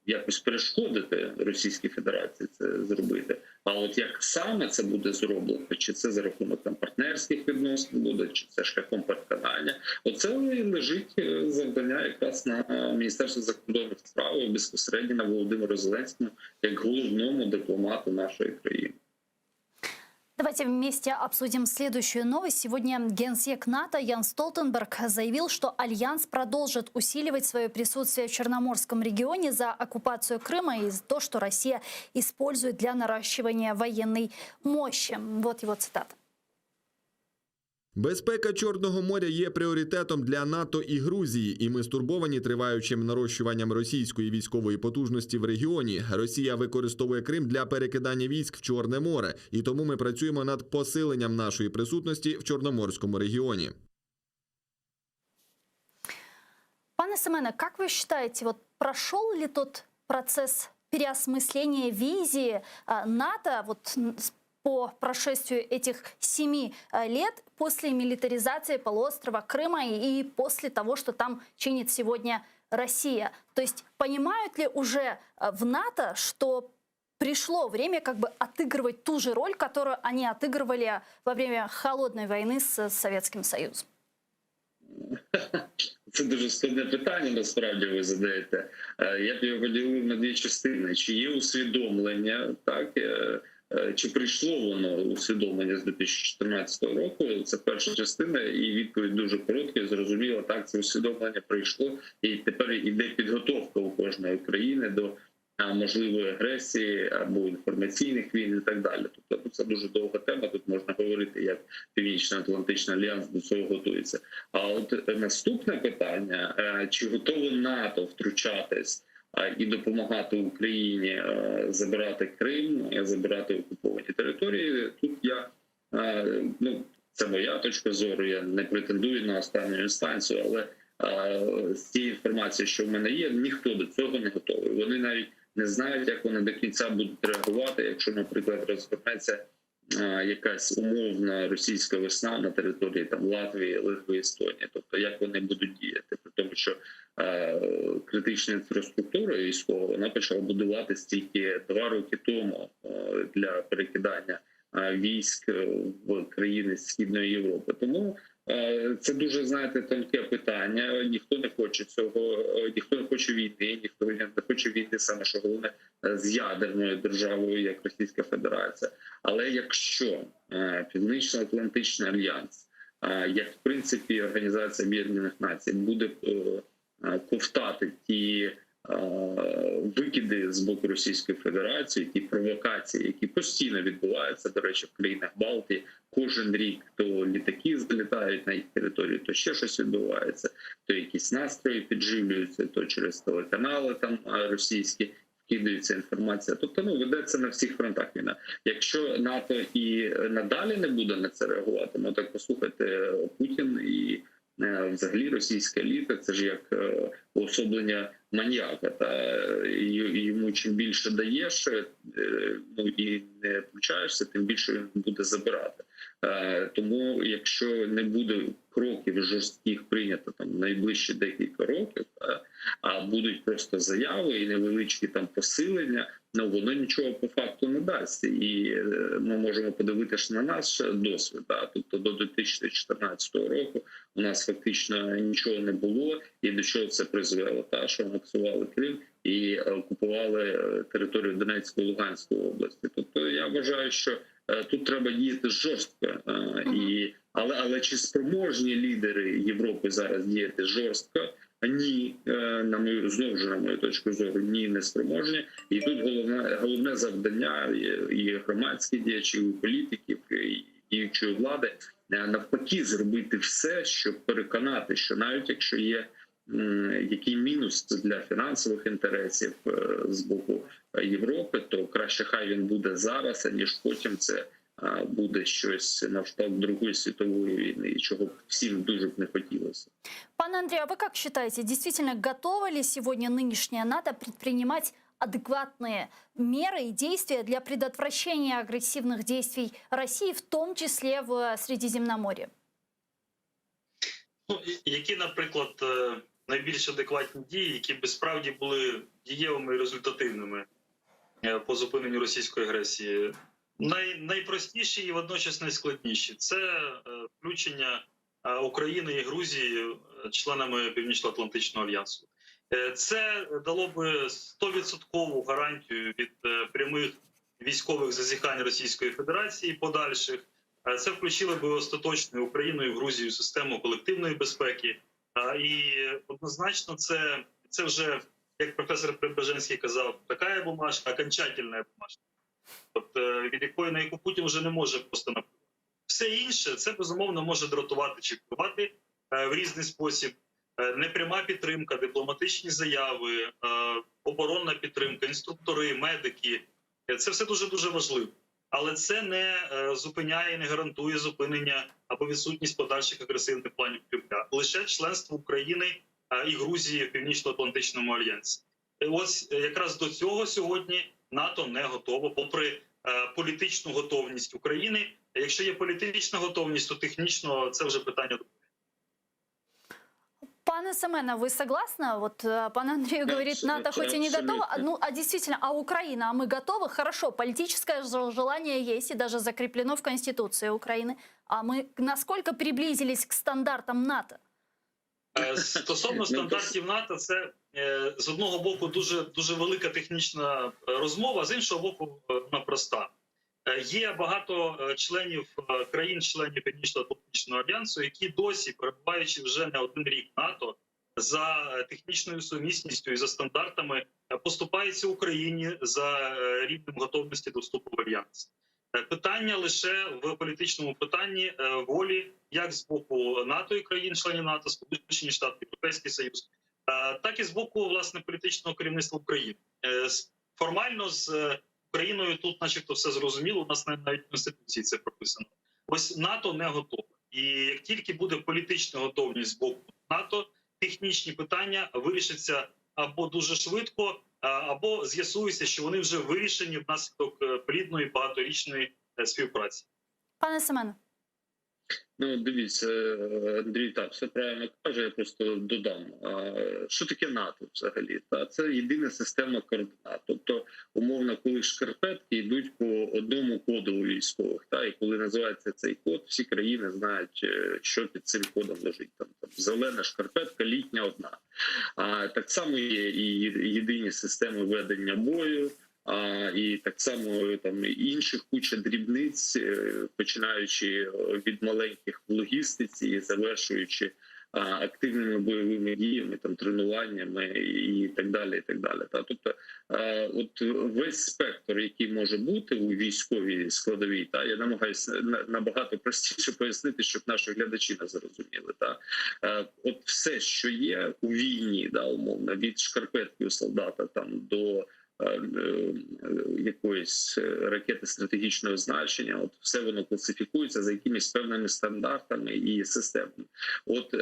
якось перешкодити Російській Федерації це зробити. А от як саме це буде зроблено, чи це за рахунок там партнерських відносин буде, чи це шляхом переконання, оце лежить завдання якраз на Міністерство закордонних справ і безпосередньо на Володимиру Зеленському як головному дипломату нашої країни. Давайте вместе обсудим следующую новость. Сегодня генсек НАТО Ян Столтенберг заявил, что Альянс продолжит усиливать свое присутствие в Черноморском регионе за оккупацию Крыма и за то, что Россия использует для наращивания военной мощи. Вот его цитата. Безпека Чорного моря є пріоритетом для НАТО і Грузії, і ми стурбовані триваючим нарощуванням російської військової потужності в регіоні. Росія використовує Крим для перекидання військ в Чорне море, і тому ми працюємо над посиленням нашої присутності в Чорноморському регіоні. Пане Семене, как вы считаете, вот прошел ли тот процесс переосмысления визии НАТО вот по прошествию этих 7 лет после милитаризации полуострова Крыма и после того, что там чинит сегодня Россия? То есть понимают ли уже в НАТО, что пришло время как бы отыгрывать ту же роль, которую они отыгрывали во время холодной войны с Советским Союзом? Це дуже складне питання, насправді ви задаєте. Я б його поділив на дві частини. Чи є усвідомлення, так, чи прийшло воно усвідомлення з 2014 року? Це перша частина, і відповідь дуже коротка і зрозуміла. Так, це усвідомлення прийшло, і тепер іде підготовка у кожної країни до можливої агресії або інформаційних війн і так далі. Тобто це дуже довга тема, тут можна говорити, як Північно-Атлантичний альянс до цього готується. А от наступне питання, чи готово НАТО втручатись і допомагати Україні забирати Крим, забирати окуповані території? Тут я, це моя точка зору, я не претендую на останню інстанцію, але з тієї інформації, що в мене є, ніхто до цього не готовий. Вони навіть не знають, як вони до кінця будуть реагувати, якщо, наприклад, розгорнеться якась умовна російська весна на території там Латвії, Литви, Естонії. Тобто, як вони будуть діяти? При тому, що критична інфраструктура військова, вона почала будуватися тільки 2 роки тому для перекидання військ в країни Східної Європи. Тому це дуже, знаєте, тонке питання. Ніхто не хоче цього, ніхто не хоче війни, ніхто не хоче війни, саме що головне, з ядерною державою, як Російська Федерація. Але якщо Північно-Атлантичний альянс, як в принципі Організація Об'єднаних Націй, буде ковтати ті викиди з боку Російської Федерації, ті провокації, які постійно відбуваються, до речі, в країнах Балтії, кожен рік то літаки залітають на їх територію, то ще щось відбувається, то якісь настрої підживлюються, то через телеканали там російські вкидаються інформація. Тобто, ведеться на всіх фронтах війна. Якщо НАТО і надалі не буде на це реагувати, так послухайте, Путін і взагалі російська еліта, це ж як уособлення маніяка. Йому чим більше даєш і не включаєшся, тим більше він буде забирати. Тому якщо не буде кроків жорстких прийнято там найближчі декілька років, а будуть просто заяви і невеличкі там посилення, воно нічого по факту не дасть. І ми можемо подивитися на наш досвід. Тобто до 2014 року у нас фактично нічого не було. І до чого це призвело? Що анексували Крим і окупували територію Донецької, Луганської області. Тобто я вважаю, що тут треба діяти жорстко. Але чи спроможні лідери Європи зараз діяти жорстко? Ні, знову ж на мою точку зору, ні, не спроможні. І тут головне завдання і громадських діячів, і політиків, і діючої влади навпаки зробити все, щоб переконати, що навіть якщо є який мінус для фінансових інтересів з боку Європи, то краще хай він буде зараз, аніж потім це буде щось на кшталт Другої світової війны, и чего всем дуже не хотелось. Пане Андрей, а вы как считаете, действительно готово ли сегодня нынешняя НАТО предпринимать адекватные меры и действия для предотвращения агрессивных действий России, в том числе в Средиземноморье? Які, наприклад, найбільш адекватні дії, які би справді були дієвими і результативними по зупиненню російської агресії? Найпростіші і водночас найскладніші – це включення України і Грузії членами Північно-Атлантичного альянсу. Це дало би 100% гарантію від прямих військових зазіхань Російської Федерації подальших. Це включило би остаточно Україну і Грузію в систему колективної безпеки. І однозначно це вже, як професор Преображенський казав, така бумажка, окончательна бумажка. Тобто, від на яку Путін вже не може просто напливати. Все інше, це, безумовно, може дратувати чи впливати в різний спосіб. Непряма підтримка, дипломатичні заяви, оборонна підтримка, інструктори, медики. Це все дуже-дуже важливо. Але це не зупиняє і не гарантує зупинення або відсутність подальших агресивних планів Кремля. Лише членство України і Грузії в Північно-Атлантичному альянсі. Ось якраз до цього сьогодні НАТО не готово, попри політичну готовність України. Якщо є політична готовність, то технічно це вже питання. Пане Семена, вы согласны? Вот пан Андрей говорит, НАТО хоть и не готово, а действительно, а Украина, а мы готовы? Хорошо, политическое желание есть и даже закреплено в Конституции Украины. А мы насколько приблизились к стандартам НАТО? Стосовно стандартів НАТО, це з одного боку дуже велика технічна розмова, з іншого боку вона проста. Є багато членів країн-членів Північно-Атлантичного альянсу, які досі, перебуваючи вже не один рік в НАТО, за технічною сумісністю і за стандартами поступаються Україні за рівнем готовності до вступу в альянс. Питання лише в політичному питанні волі як з боку НАТО і країн-членів НАТО, Сполучені Штати, Європейський Союз, так і з боку, власне, політичного керівництва України. Формально з Україною тут начебто все зрозуміло, у нас навіть в Конституції це прописано. Ось НАТО не готове. І як тільки буде політична готовність з боку НАТО, технічні питання вирішаться або дуже швидко, або з'ясується, що вони вже вирішені внаслідок плідної багаторічної співпраці. Пане Семене. Ну, дивіться, Андрій, так, все правильно каже, я просто додам. Що таке НАТО взагалі? Це єдина система координат. Тобто, умовно, коли шкарпетки йдуть по одному коду у військових, і коли називається цей код, всі країни знають, що під цим кодом лежить. Там зелена шкарпетка, літня одна. Так само є і єдині системи ведення бою, і так само там інших куча дрібниць, починаючи від маленьких в логістиці і завершуючи активними бойовими діями, там тренуваннями і так далі. І так далі. Тобто, от весь спектр, який може бути у військовій складовій, я намагаюся набагато простіше пояснити, щоб наші глядачі не зрозуміли. От все, що є у війні, умовно, від шкарпетки у солдата там до якоїсь ракети стратегічного значення, от все воно класифікується за якимись певними стандартами і системами. От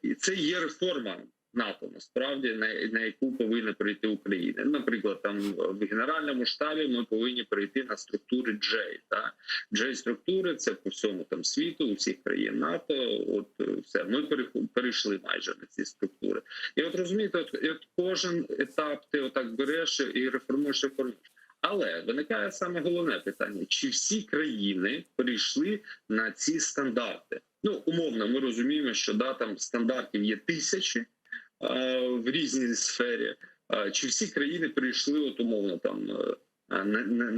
і це є реформа НАТО, насправді, на яку повинна прийти Україна. Наприклад, там в Генеральному штабі ми повинні перейти на структури J. J-структури – це по всьому там світу, у всіх країн НАТО. От все, ми перейшли майже на ці структури. І от розумієте, от кожен етап ти отак береш і реформуєш. Але виникає саме головне питання: чи всі країни перейшли на ці стандарти? Ну, умовно, ми розуміємо, що там стандартів є тисячі в різній сфері. Чи всі країни перейшли от умовно там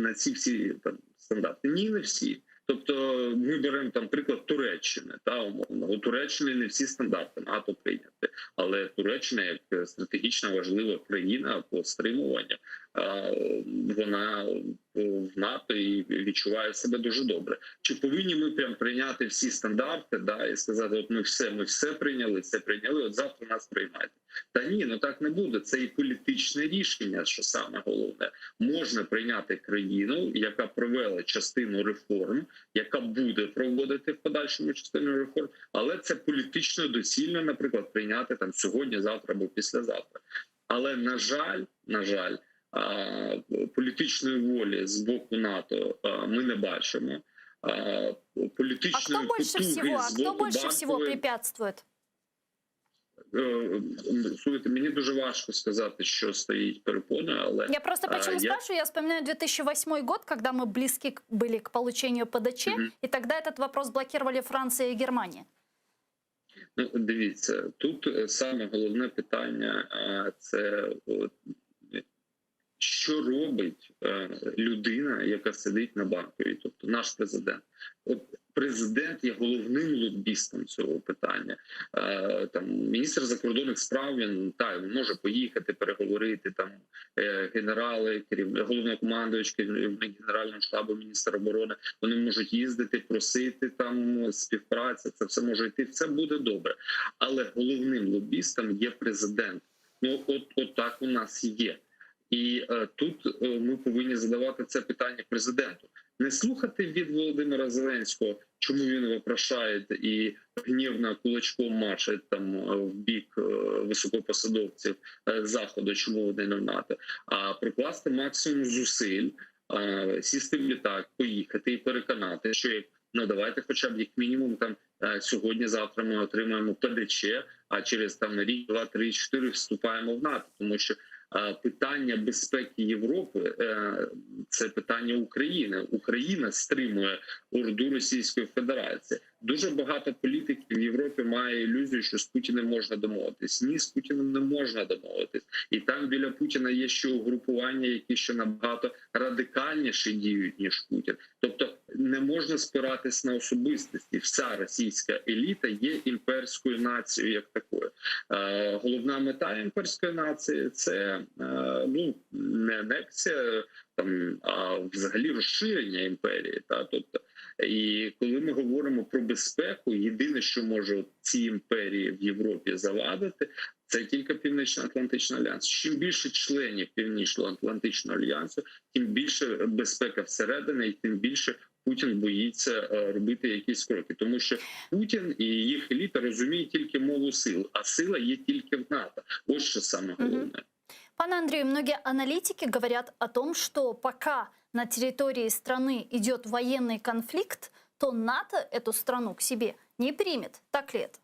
на ці всі там стандарти? Ні, не всі. Тобто ми беремо там приклад Туреччини, умовно. У Туреччини не всі стандарти НАТО прийняті, але Туреччина як стратегічно важлива країна по стримуванню, вона в НАТО і відчуває себе дуже добре. Чи повинні ми прям прийняти всі стандарти, і сказати, от ми все прийняли, от завтра нас приймайте? Та ні, так не буде. Це і політичне рішення, що саме головне. Можна прийняти країну, яка провела частину реформ, яка буде проводити в подальшому частину реформ, але це політично доцільно, наприклад, прийняти там сьогодні, завтра або післязавтра. Але, на жаль, політичної волі з боку НАТО ми не бачимо. Політичної потуги з боку больше всего препятствует? Слухайте, мені дуже важко сказати, що стоїть перепоною, але... Я просто почему спрашиваю, я вспоминаю 2008 год, когда мы близки были к получению ПДЧ, и тогда этот вопрос блокировали Франция и Германия. Ну, дивіться, тут саме головне питання – це що робить людина, яка сидить на Банковій, тобто наш президент. От президент є головним лобістом цього питання. Там міністр закордонних справ, він може поїхати, переговорити, там генерали, головнокомандувач, керівник Генерального штабу, міністр оборони, вони можуть їздити, просити там співпраці, це все може йти, це буде добре. Але головним лобістом є президент. Ну, от так у нас є. І тут ми повинні задавати це питання президенту. Не слухати від Володимира Зеленського, чому він випрошає і гнівно кулачком машить там в бік високопосадовців Заходу, чому вони не в НАТО, а прикласти максимум зусиль, сісти в літак, поїхати і переконати, що давайте хоча б як мінімум там сьогодні-завтра ми отримаємо ПДЧ, а через там рік, 2, 3, 4 вступаємо в НАТО, тому що питання безпеки Європи це питання України. Україна стримує орду Російської Федерації. Дуже багато політиків в Європі має ілюзію, що з Путіним можна домовитись. Ні, з Путіним не можна домовитись. І там біля Путіна є ще угрупування, які ще набагато радикальніше діють, ніж Путін. Тобто не можна спиратись на особистості. Вся російська еліта є імперською нацією як такою. Головна мета імперської нації – це не анексія, а взагалі розширення імперії. Тобто, і коли ми говоримо про безпеку, єдине, що може ці імперії в Європі завадити, це тільки Північно-Атлантичний альянс. Чим більше членів Північно-Атлантичного альянсу, тим більше безпека всередині, і тим більше Путін боїться робити якісь кроки. Тому що Путін і їх еліта розуміють тільки мову сил, а сила є тільки в НАТО. Ось що саме головне. Пане Андрею, многие аналитики говорят о том, что пока на территории страны идет военный конфликт, то НАТО эту страну к себе не примет. Так ли это?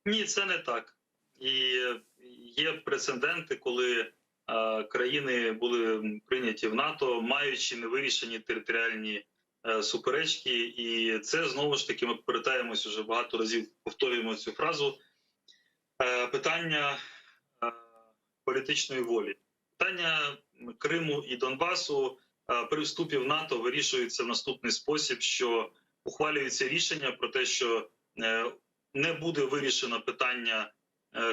Ні, це не так. І є прецеденти, коли країни були прийняті в НАТО, маючи невирішені територіальні суперечки. І це, знову ж таки, ми повертаємось уже багато разів, повторюємо цю фразу, питання політичної волі. Питання Криму і Донбасу при вступі в НАТО вирішується в наступний спосіб, що ухвалюється рішення про те, що не буде вирішено питання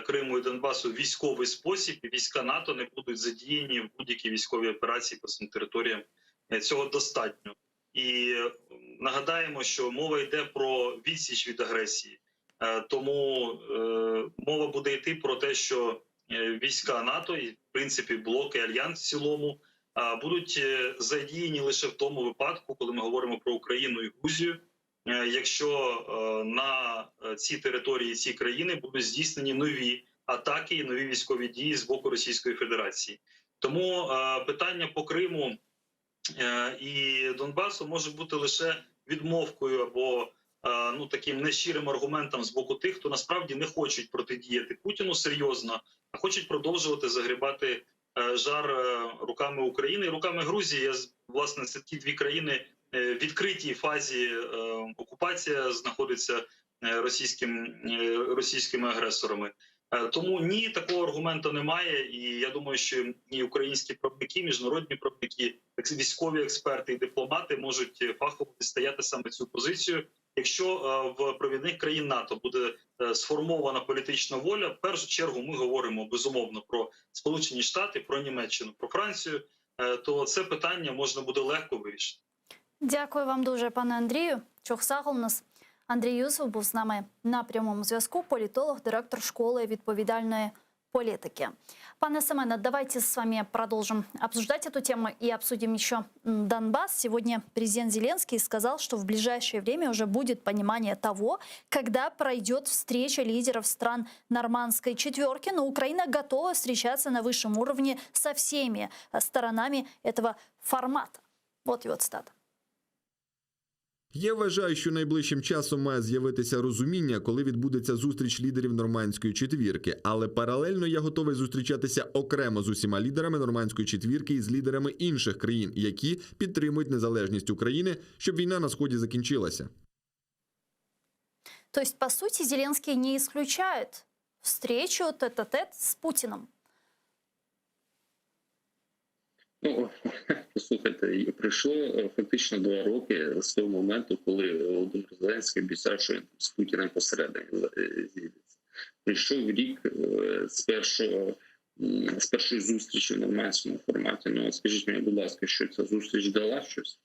Криму і Донбасу в військовий спосіб, і війська НАТО не будуть задіяні в будь-якій військовій операції по цим територіям. Цього достатньо. І нагадаємо, що мова йде про відсіч від агресії. Тому мова буде йти про те, що війська НАТО і, в принципі, блок і альянс в цілому будуть задіяні лише в тому випадку, коли ми говоримо про Україну і Грузію, якщо на ці території, ці країни будуть здійснені нові атаки і нові військові дії з боку Російської Федерації. Тому питання по Криму і Донбасу може бути лише відмовкою або таким нещирим аргументом з боку тих, хто насправді не хочуть протидіяти Путіну серйозно, а хочуть продовжувати загрібати жар руками України і руками Грузії. Власне, це ті дві країни в відкритій фазі окупація знаходиться російськими агресорами. Тому ні, такого аргументу немає. І я думаю, що і українські правники, міжнародні правники, військові експерти і дипломати можуть фахово відстояти саме цю позицію. Якщо в провідних країн НАТО буде сформована політична воля, в першу чергу ми говоримо, безумовно, про Сполучені Штати, про Німеччину, про Францію, то це питання можна буде легко вирішити. Дякую вам дуже, пане Андрію. Чохсагл у нас. Андрій Юсов був з нами на прямому зв'язку, політолог, директор школи відповідальної политики. Пане Семене, давайте с вами продолжим обсуждать эту тему и обсудим еще Донбасс. Сегодня президент Зеленский сказал, что в ближайшее время уже будет понимание того, когда пройдет встреча лидеров стран Нормандской четверки, но Украина готова встречаться на высшем уровне со всеми сторонами этого формата. Вот его цитата. Я вважаю, що найближчим часом має з'явитися розуміння, коли відбудеться зустріч лідерів Нормандської четвірки. Але паралельно я готовий зустрічатися окремо з усіма лідерами Нормандської четвірки і з лідерами інших країн, які підтримують незалежність України, щоб війна на Сході закінчилася. То есть, по сути, Зеленский не исключает встречу тет-а-тет с Путиным? Послухайте, пройшло фактично 2 роки з того моменту, коли Володимир Зеленський обіцяв, що він з Путіним посередині зійдеться. Прийшов рік з першої зустрічі в нормандському форматі. Скажіть мені, будь ласка, що ця зустріч дала щось?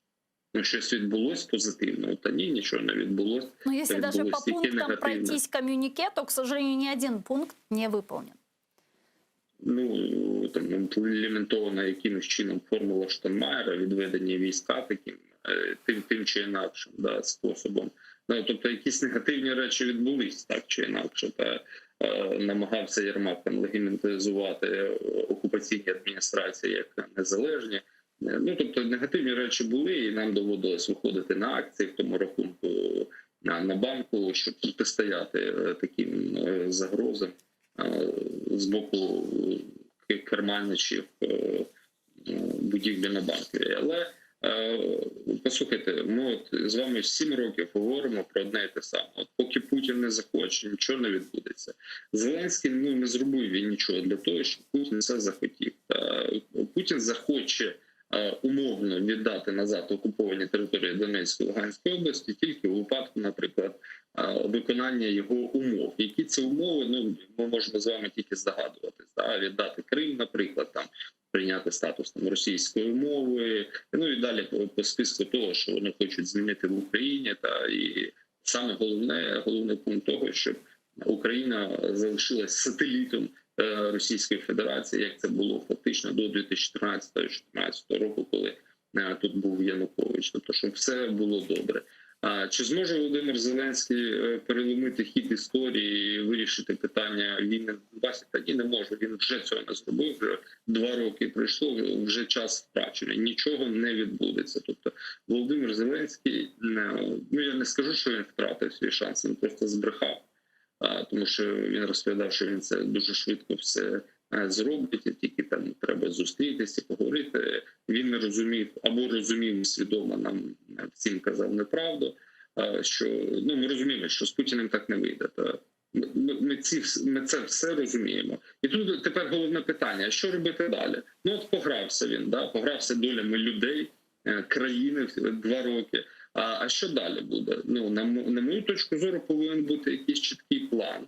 Щось відбулось позитивно? Та ні, нічого не відбулось. Если даже по пунктам пройтись коммюнике, то, к сожалению, ни один пункт не выполнен. Там імплементована якимось чином формула Штайнмайєра, відведення війська тим чи інакшим способом. Тобто якісь негативні речі відбулись так чи інакше. Намагався Єрмак легіментизувати окупаційні адміністрації як незалежні. Тобто негативні речі були, і нам доводилось виходити на акції в тому рахунку на банку, щоб протистояти таким загрозам з боку керманичів будівлі на Банковій. Але послухайте, ми от з вами 7 років говоримо про одне і те саме. От поки Путін не захоче, нічого не відбудеться. Зеленський не зробив він нічого для того, щоб Путін це захотів. Путін захоче умовно віддати назад окуповані території Донецької та Луганської області тільки у випадку, наприклад, виконання його умов. Які це умови, ми можемо з вами тільки здогадуватись. Віддати Крим, наприклад, там прийняти статус російської мови, і далі по списку того, що вони хочуть змінити в Україні. І саме головний пункт того, щоб Україна залишилась сателітом Російської Федерації, як це було фактично до 2014-2014 року, коли тут був Янукович. Тобто, щоб все було добре. Чи зможе Володимир Зеленський переломити хід історії і вирішити питання війни на Донбасі? Та ні, не може. Він вже цього не зробив, вже 2 роки пройшло, вже час втрачений. Нічого не відбудеться. Тобто Володимир Зеленський, я не скажу, що він втратив свій шанс, він просто збрехав. Тому що він розповідав, що він це дуже швидко все зробить, і тільки там треба зустрітися, поговорити. Він не розумів, або розумів свідомо, нам всім казав неправду, що ми розуміємо, що з Путіним так не вийде. Ми це все розуміємо. І тут тепер головне питання: що робити далі? От погрався він, погрався долями людей, країни 2 роки. А що далі буде? На мою точку зору, повинен бути якийсь чіткий план,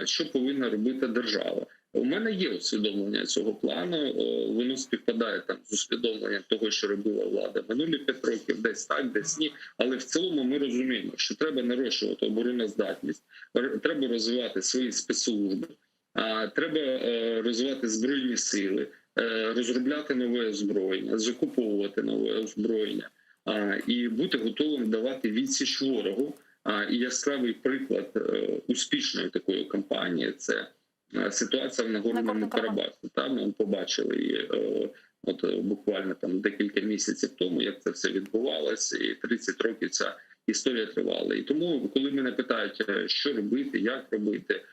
що повинна робити держава. У мене є усвідомлення цього плану, воно співпадає там з усвідомленням того, що робила влада минулі 5 років, десь так, десь ні. Але в цілому ми розуміємо, що треба нарощувати обороноздатність, треба розвивати свої спецслужби, треба розвивати збройні сили, розробляти нове озброєння, закуповувати нове озброєння і бути готовим давати відсіч ворогу. І яскравий приклад успішної такої кампанії – це ситуація в Нагорному Карабасі. Ми побачили її буквально декілька місяців тому, як це все відбувалося, і 30 років ця історія тривала. І тому, коли мене питають, що робити, як робити,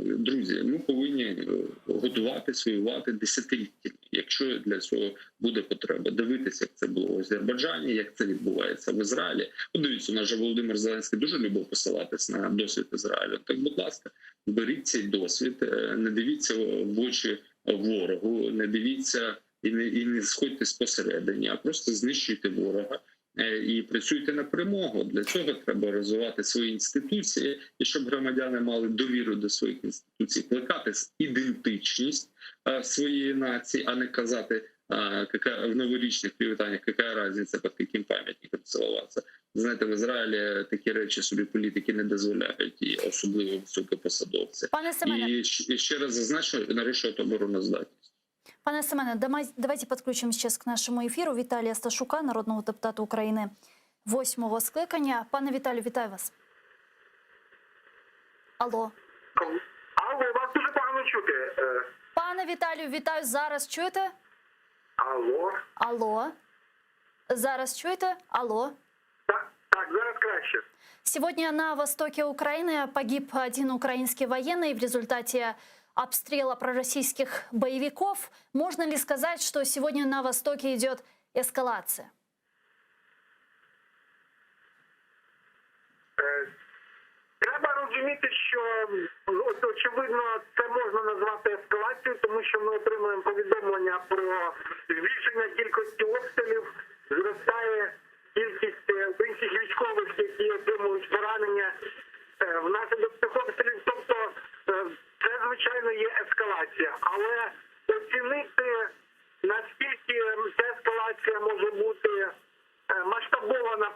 друзі, ми повинні готуватись, воювати десятиліттями, якщо для цього буде потреба. Дивитися, як це було в Азербайджані, як це відбувається в Ізраїлі. Дивіться, у нас же Володимир Зеленський дуже любив посилатись на досвід Ізраїлю. Так, будь ласка, беріть цей досвід, не дивіться в очі ворогу, не дивіться і не сходьтесь посередині, а просто знищуйте ворога. І працюйте на перемогу. Для цього треба розвивати свої інституції, і щоб громадяни мали довіру до своїх інституцій, плекати ідентичність своєї нації, а не казати в новорічних привітаннях, яка різниця, під яким пам'ятником цілуватися. Знаєте, в Ізраїлі такі речі собі політики не дозволяють, і особливо високопосадовці. Пане Семене. І ще раз зазначу, нарощувати обороноздатність. Пане Семене, давайте подключимо сейчас к нашему эфиру Віталія Сташука, народного депутата України 8-го скликання. Пане Віталію, вітаю вас. Алло. Алло, вас дуже погано чути. Пане Віталію, вітаю. Зараз чуєте? Алло. Алло. Зараз чуєте? Алло. Так, зараз краще. Сегодня на востоке Украины погиб один украинский военный в результате обстрела пророссийских боевиков. Можно ли сказать, что сегодня на Востоке идет эскалация? Треба розуміти, що очевидно це можна назвати ескалацією, тому що ми отримуємо повідомлення про збільшення кількості обстрілів, зростає кількість українських військових, які отримують поранення внаслідок цих обстрілів. Тобто це, звичайно, є ескалація. Але оцінити, наскільки ця ескалація може бути масштабована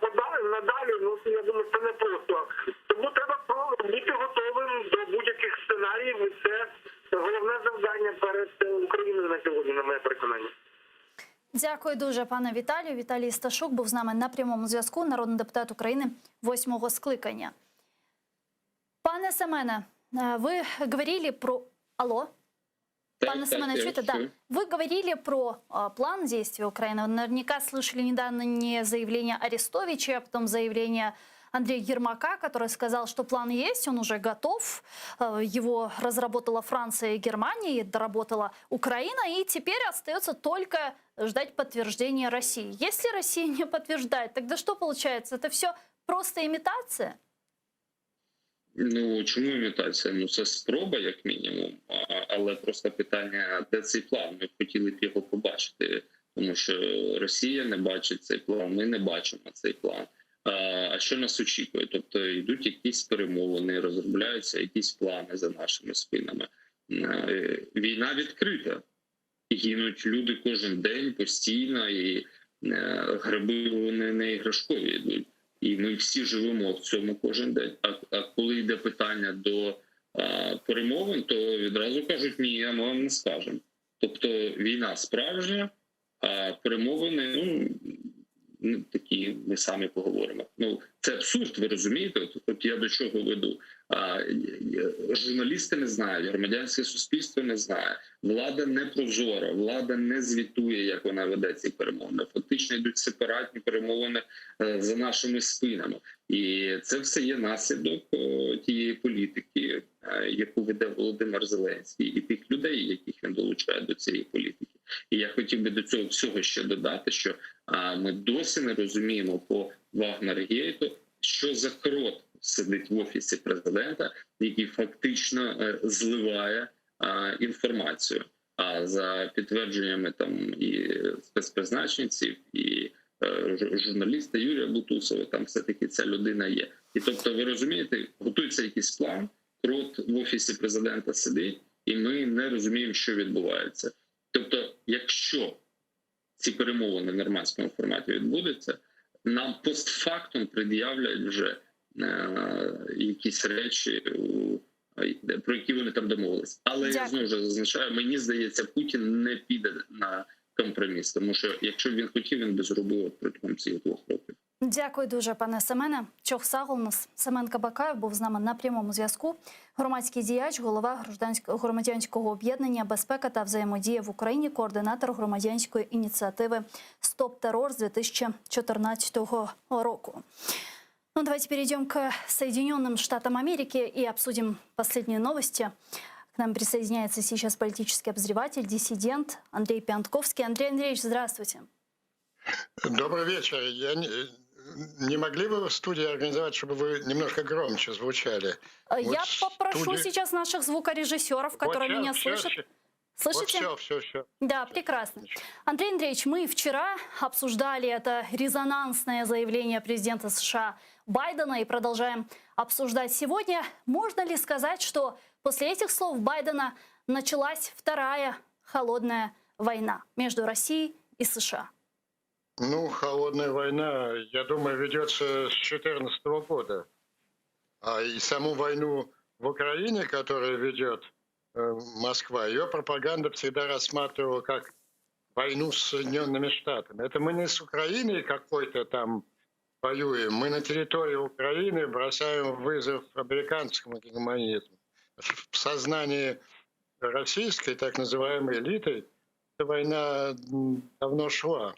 надалі, я думаю, це не просто. Тому треба бути готовим до будь-яких сценаріїв, і це головне завдання перед Україною на сьогодні, на моє переконання. Дякую дуже, пане Віталію. Віталій Сташук був з нами на прямому зв'язку, народний депутат України 8-го скликання. Пане Семене, вы говорили про... Алло? Пане Семене, чуете? Да. Вы говорили про план действий Украины. Вы наверняка слышали недавно заявление Арестовича, а потом заявление Андрея Ермака, который сказал, что план есть, он уже готов. Его разработала Франция и Германия, и доработала Украина, и теперь остается только ждать подтверждения России. Если Россия не подтверждает, тогда что получается? Это все просто имитация? Ну, чому імітація? Ну, це спроба, як мінімум, але просто питання, де цей план? Ми б хотіли б його побачити, тому що Росія не бачить цей план, ми не бачимо цей план. А що нас очікує? Тобто йдуть якісь перемовини, розробляються якісь плани за нашими спинами. Війна відкрита. Гинуть люди кожен день постійно, і гриби вони не іграшкові йдуть. І ми всі живемо в цьому кожен день. А коли йде питання до перемовин, то відразу кажуть, ні, ми вам не скажемо. Тобто війна справжня, а перемовини, ну, такі, ми самі поговоримо. Ну, це абсурд, ви розумієте? От я до чого веду. Журналісти не знають, громадянське суспільство не знає, влада не прозора, влада не звітує, як вона веде ці перемовини. Фактично йдуть сепаратні перемовини за нашими спинами. І це все є наслідок тієї політики, яку веде Володимир Зеленський, і тих людей, яких він долучає до цієї політики. І я хотів би до цього всього ще додати, що ми досі не розуміємо по Вагнер-Гейту, що за крот сидить в Офісі президента, який фактично зливає інформацію. А за підтвердженнями там і спецпризначенців, і журналіста Юрія Бутусова, там все-таки ця людина є. І тобто, ви розумієте, готується якийсь план, крот в Офісі президента сидить, і ми не розуміємо, що відбувається. Тобто, якщо ці перемовини в нормандському форматі відбудуться, нам постфактум пред'являть вже якісь речі, про які вони там домовились. Але я знову ж зазначаю, мені здається, Путін не піде на компроміс, тому що якщо б він хотів, він би зробив протягом цих 2 років. Дякую дуже, пане Семене. Чох Сагулнос, Семен Кабакаєв був з нами на прямому зв'язку. Громадський діяч, голова громадянського об'єднання «Безпека та взаємодія в Україні», координатор громадянської ініціативи «Стоп террор» з 2014 року. Ну, давайте перейдем к Соединенным Штатам Америки и обсудим последние новости. К нам присоединяется сейчас политический обозреватель, диссидент Андрей Пиантковский. Андрей Андреевич, здравствуйте. Добрый вечер. Не могли бы в студии организовать, чтобы вы немножко громче звучали? Я попрошу сейчас наших звукорежиссеров, которые меня слышат. Слышите? Вот все. Да, прекрасно. Андрей Андреевич, мы вчера обсуждали это резонансное заявление президента США Байдена и продолжаем обсуждать сегодня. Можно ли сказать, что после этих слов Байдена началась вторая холодная война между Россией и США? Ну, холодная война, я думаю, ведется с 2014 года. А и саму войну в Украине, которую ведет Москва, ее пропаганда всегда рассматривала как войну с Соединенными Штатами. Это мы не с Украиной какой-то там воюем, мы на территории Украины бросаем вызов американскому гегемонизму. В сознании российской так называемой элиты эта война давно шла.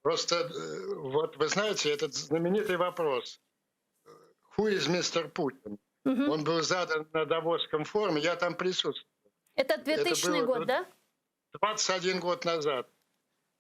Просто вот вы знаете, этот знаменитый вопрос «Who is Mr. Putin?» Он был задан на Давосском форуме, я там присутствовал. Это 2000 год, да? 21 год назад,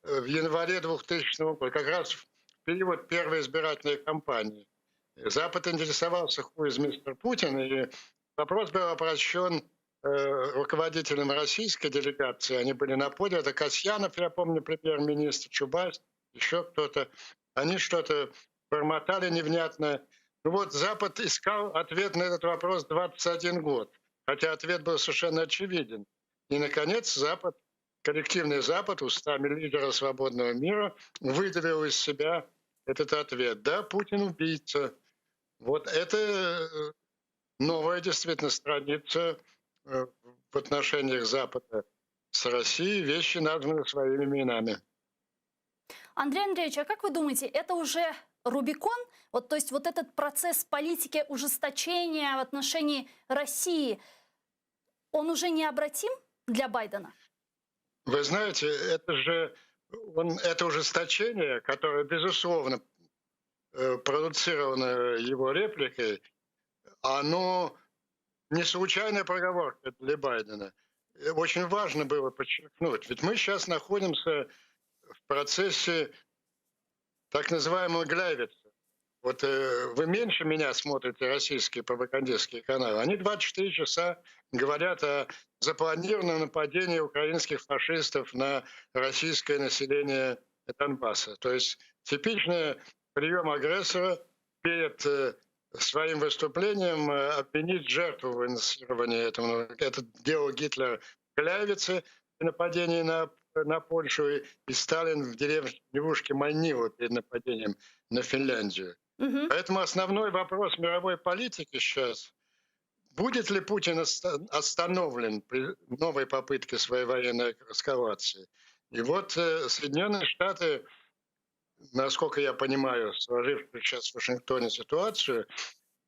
в январе 2000 года, как раз в период первой избирательной кампании. Запад интересовался «Who is Mr. Putin?» и вопрос был обращен руководителям российской делегации. Они были на поде, это Касьянов, я помню, премьер-министр, Чубайс, еще кто-то. Они что-то бормотали невнятное. Ну вот Запад искал ответ на этот вопрос 21 год, хотя ответ был совершенно очевиден. И, наконец, Запад, коллективный Запад, устами лидера свободного мира, выдавил из себя этот ответ. Да, Путин убийца. Вот это новая действительно страница в отношениях Запада с Россией, вещи названы своими именами. Андрей Андреевич, а как вы думаете, это уже Рубикон? Вот, то есть вот этот процесс политики ужесточения в отношении России, он уже необратим для Байдена? Вы знаете, это ужесточение, которое, безусловно, продуцированное его репликой, оно не случайная проговорка для Байдена. Очень важно было подчеркнуть, ведь мы сейчас находимся в процессе так называемого Гляйвица. Вот вы меньше меня смотрите российские пропагандистские каналы. Они 24 часа говорят о запланированном нападении украинских фашистов на российское население Донбасса. То есть типичный прием агрессора перед своим выступлением обвинить жертву в инициировании этого. Это делал Гитлер в Гляйвице, нападении на Польшу, и Сталин в деревушке Манила перед нападением на Финляндию. Поэтому основной вопрос мировой политики сейчас: будет ли Путин остановлен при новой попытке своей военной эскалации? И вот Соединенные Штаты, насколько я понимаю, сложившуюся сейчас в Вашингтоне ситуацию,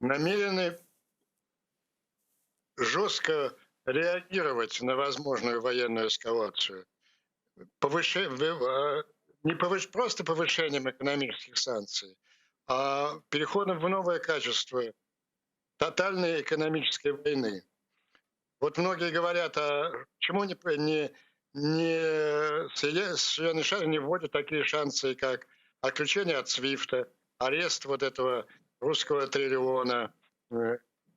намерены жестко реагировать на возможную военную эскалацию. Просто повышением экономических санкций, а переходом в новое качество тотальной экономической войны. Вот многие говорят, а почему Соединенные Штаты не вводят такие санкции, как отключение от СВИФТа, арест вот этого русского триллиона,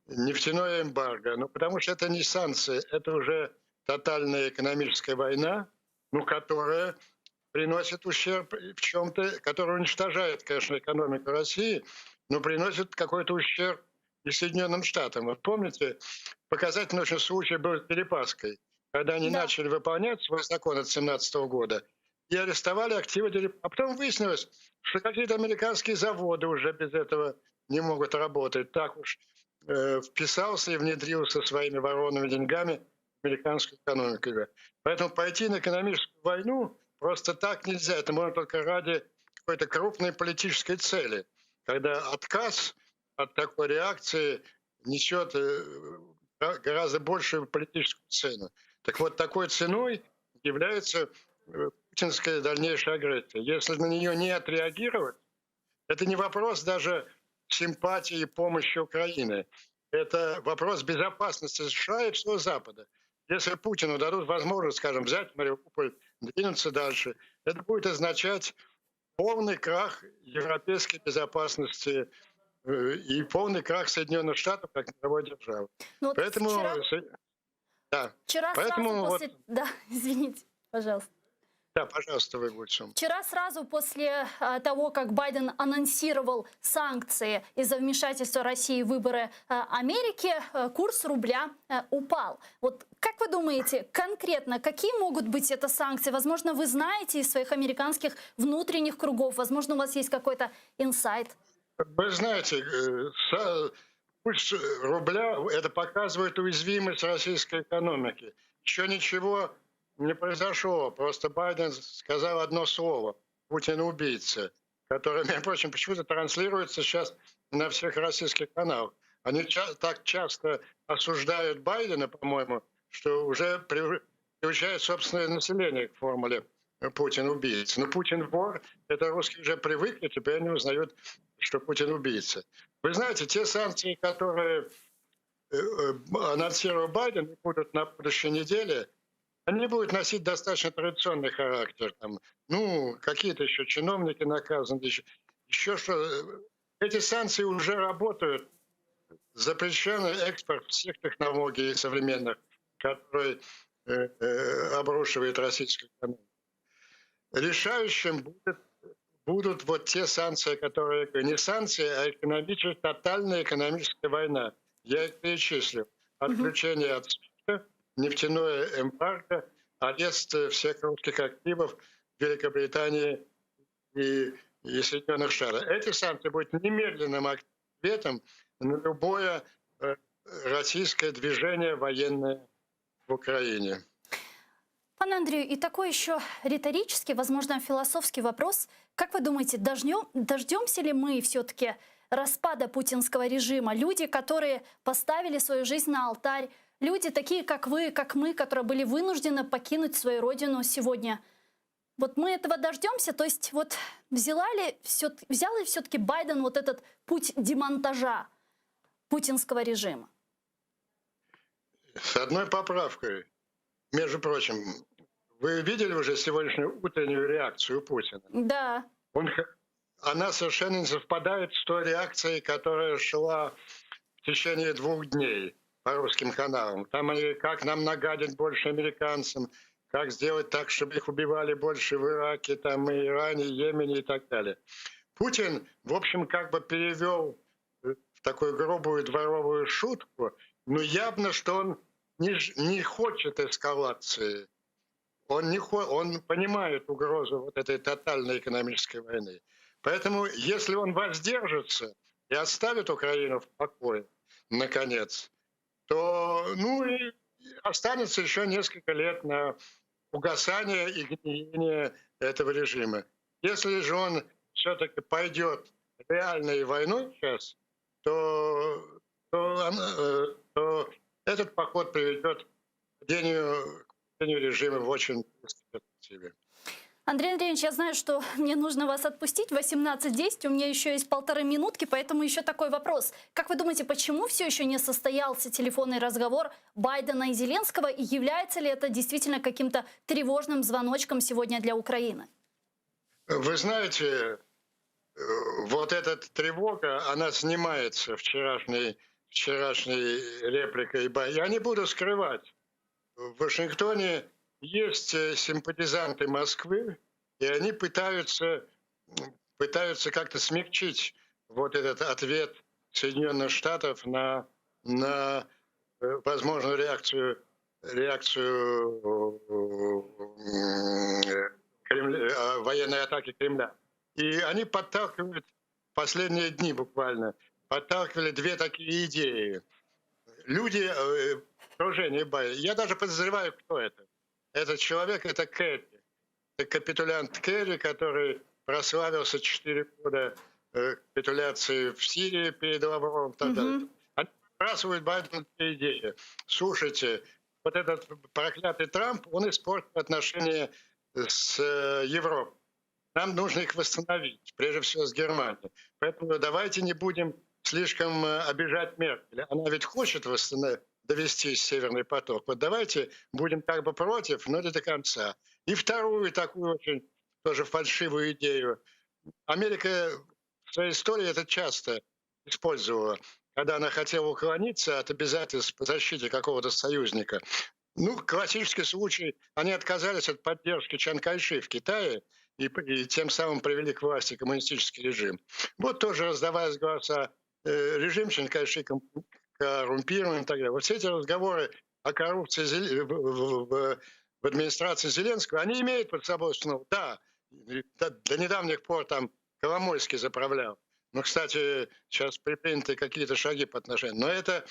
нефтяное эмбарго? Ну, потому что это не санкции, это уже тотальная экономическая война, которая приносит ущерб в чем-то, которая уничтожает, конечно, экономику России, но приносит какой-то ущерб и Соединенным Штатам. Вот помните, показательный очень случай был с Дерипаской, когда они начали выполнять свой закон от 2017 года и арестовали активы Дерипаски. А потом выяснилось, что какие-то американские заводы уже без этого не могут работать. Так уж вписался и внедрился своими воронными деньгами в американскую экономику. Поэтому пойти на экономическую войну просто так нельзя. Это можно только ради какой-то крупной политической цели, когда отказ от такой реакции несет гораздо большую политическую цену. Так вот, такой ценой является путинская дальнейшая агрессия. Если на нее не отреагировать, это не вопрос даже симпатии и помощи Украины. Это вопрос безопасности США и всего Запада. Если Путину дадут возможность, скажем, взять Мариуполь, двинуться дальше, это будет означать полный крах европейской безопасности и полный крах Соединенных Штатов как мировой державы. Ну, вот Поэтому... Вчера сразу после... Да, извините, пожалуйста. Да, пожалуйста, вы будете. Вчера сразу после того, как Байден анонсировал санкции из-за вмешательства России в выборы Америки, курс рубля упал. Вот как вы думаете, конкретно какие могут быть это санкции? Возможно, вы знаете из своих американских внутренних кругов, возможно, у вас есть какой-то инсайт. Вы знаете, курс рубля – это показывает уязвимость российской экономики. Еще ничего не произошло. Просто Байден сказал одно слово: Путин убийца, которое, между прочим, почему-то транслируется сейчас на всех российских каналах. Они так часто осуждают Байдена, по-моему, что уже приучают собственное население к формуле «Путин убийца». Но Путин вор, это русские уже привыкли, теперь они узнают, что Путин убийца. Вы знаете, те санкции, которые анонсировал Байден, будут на будущей неделе, они будут носить достаточно традиционный характер. Там, какие-то еще чиновники наказаны, еще что. Эти санкции уже работают. Запрещен экспорт всех технологий современных, которые обрушивают российскую экономику. Решающим будут вот те санкции, которые не санкции, а тотальная экономическая война. Я их перечислил. Отключение от СВИФТа, нефтяное эмбарго, арест всех русских активов в Великобритании и Соединенных Штатах. Эти санкции будут немедленным ответом на любое российское движение военное в Украине. Пане Андрею, и такой еще риторический, возможно, философский вопрос. Как вы думаете, дождемся ли мы все-таки распада путинского режима? Люди, которые поставили свою жизнь на алтарь, люди такие, как вы, как мы, которые были вынуждены покинуть свою родину сегодня. Вот мы этого дождемся, то есть вот взял ли все-таки Байден вот этот путь демонтажа путинского режима? С одной поправкой. Между прочим, вы видели уже сегодняшнюю утреннюю реакцию Путина? Да. Она совершенно не совпадает с той реакцией, которая шла в течение 2 дней по русским каналам. Там они, как нам нагадить больше американцам, как сделать так, чтобы их убивали больше в Ираке, там, и Иране, Йемене и так далее. Путин, в общем, как бы перевел в такую грубую дворовую шутку, но явно, что он не хочет эскалации. Он понимает угрозу вот этой тотальной экономической войны. Поэтому, если он воздержится и оставит Украину в покое, наконец, то и останется еще несколько лет на угасание и гниение этого режима. Если же он все-таки пойдет реальной войной сейчас, то этот поход приведет к падению режима в очень близкой перспективе. Андрей Андреевич, я знаю, что мне нужно вас отпустить. 18:10, у меня еще есть 1,5 минутки, поэтому еще такой вопрос. Как вы думаете, почему все еще не состоялся телефонный разговор Байдена и Зеленского? И является ли это действительно каким-то тревожным звоночком сегодня для Украины? Вы знаете, вот эта тревога, она снимается вчерашней репликой. Я не буду скрывать. В Вашингтоне есть симпатизанты Москвы, и они пытаются как-то смягчить вот этот ответ Соединенных Штатов на возможную реакцию военной атаки Кремля. И они подталкивают последние дни буквально, подталкивали 2 такие идеи. Люди в окружении Байдена. Я даже подозреваю, кто это. Этот человек — это Керри. Это капитулянт Керри, который прославился 4 года капитуляции в Сирии перед Лавровым. Они сбрасывают Байдену 2 идеи. Слушайте, вот этот проклятый Трамп, он испортил отношения с Европой. Нам нужно их восстановить, прежде всего с Германией. Поэтому давайте не будем слишком обижать Меркель. Она ведь хочет довести Северный поток. Вот давайте будем как бы против, но не до конца. И вторую такую очень тоже фальшивую идею. Америка в своей истории это часто использовала, когда она хотела уклониться от обязательств по защите какого-то союзника. Классический случай, они отказались от поддержки Чан Кайши в Китае и тем самым привели к власти коммунистический режим. Вот тоже раздавались голоса, режим Чан Кайши коррумпирован и так далее. Вот все эти разговоры о коррупции в администрации Зеленского, они имеют под собой основу. Да, до недавних пор там Коломойский заправлял. Кстати, сейчас предприняты какие-то шаги по отношению. Но это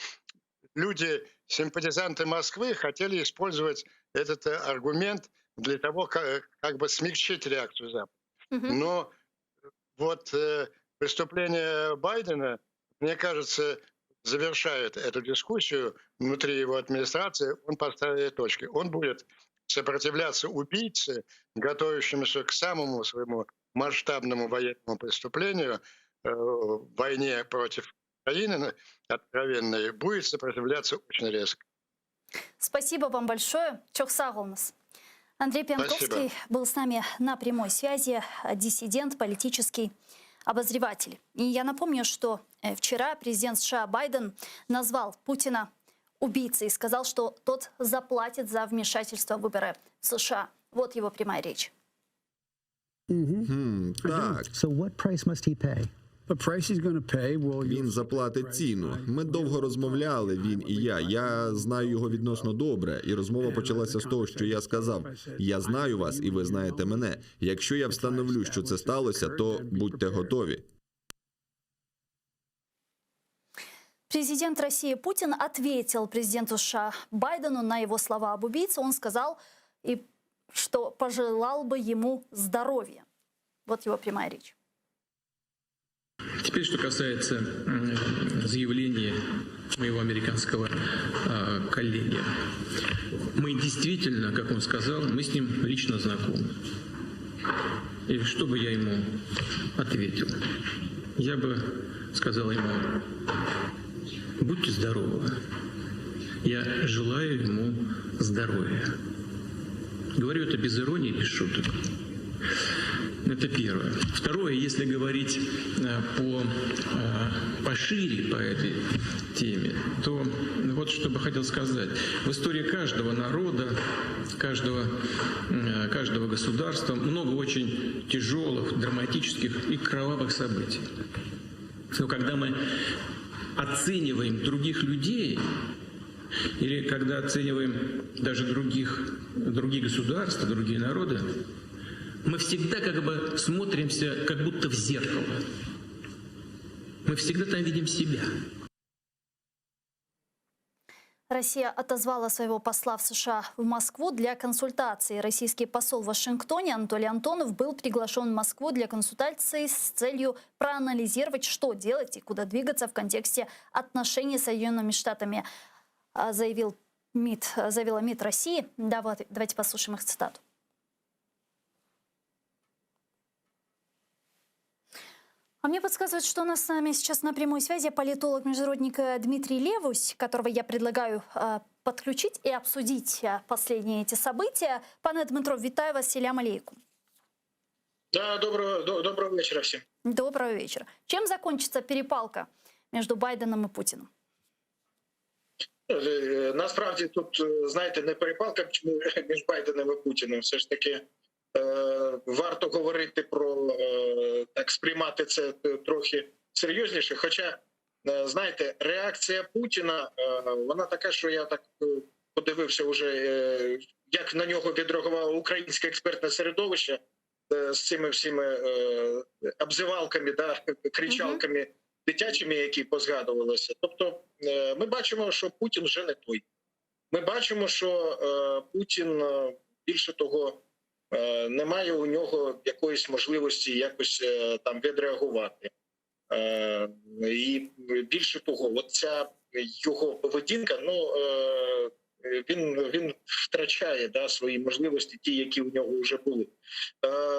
люди, симпатизанты Москвы, хотели использовать этот аргумент для того, как бы смягчить реакцию Запада. Но вот преступление Байдена, мне кажется, завершает эту дискуссию внутри его администрации. Он поставит точки. Он будет сопротивляться убийце, готовящемуся к самому своему масштабному военному преступлению, войне против Украины откровенной, будет сопротивляться очень резко. Спасибо вам большое. Чок сағылыңыз. Андрей Пьянковский был с нами на прямой связи, диссидент, политический обозреватель. И я напомню, что вчера президент США Байден назвал Путина убийцей и сказал, что тот заплатит за вмешательство в выборы в США. Вот его прямая речь. Так. So what price must he pay? Він заплатить ціну. Ми довго розмовляли, він і я. Я знаю його відносно добре. І розмова почалася з того, що я сказав: я знаю вас, і ви знаєте мене. Якщо я встановлю, що це сталося, то будьте готові. Президент России Путин ответил президенту США Байдену на его слова об убийце. Он сказал, что пожелал бы ему здоровья. Вот его прямая речь. Теперь, что касается заявления моего американского коллеги. Мы действительно, как он сказал, мы с ним лично знакомы. И что бы я ему ответил? Я бы сказал ему: будьте здоровы. Я желаю ему здоровья. Говорю это без иронии, без шуток. Это первое. Второе, если говорить пошире по этой теме, то вот что бы хотел сказать. В истории каждого народа, каждого государства много очень тяжелых, драматических и кровавых событий. Но когда мы оцениваем других людей, или когда оцениваем даже другие государства, другие народы, мы всегда как бы смотримся как будто в зеркало. Мы всегда там видим себя. Россия отозвала своего посла в США в Москву для консультации. Российский посол в Вашингтоне Анатолий Антонов был приглашен в Москву для консультаций с целью проанализировать, что делать и куда двигаться в контексте отношений с Соединенными Штатами, заявила МИД России. Давайте послушаем их цитату. А мне подсказывают, что у нас с нами сейчас на прямой связи политолог-международник Дмитрий Левусь, которого я предлагаю подключить и обсудить последние эти события. Пане Дмитро, вітаю вас, селям алейкум. Да, доброго вечера всем. Доброго вечера. Чем закончится перепалка между Байденом и Путиным? Насправді тут, знаєте, не перепалка між Байденом і Путіним. Все ж таки варто говорити про, так сприймати це трохи серйозніше. Хоча, знаєте, реакція Путіна, вона така, що я так подивився вже, як на нього відреагувало українське експертне середовище з цими всіми обзивалками, да, кричалками дитячими, які позгадувалися. Тобто ми бачимо, що Путін вже не той. Ми бачимо, що Путін, більше того, немає у нього якоїсь можливості якось там відреагувати. І більше того, от ця його поведінка, ну, він втрачає, да, свої можливості, ті, які у нього вже були.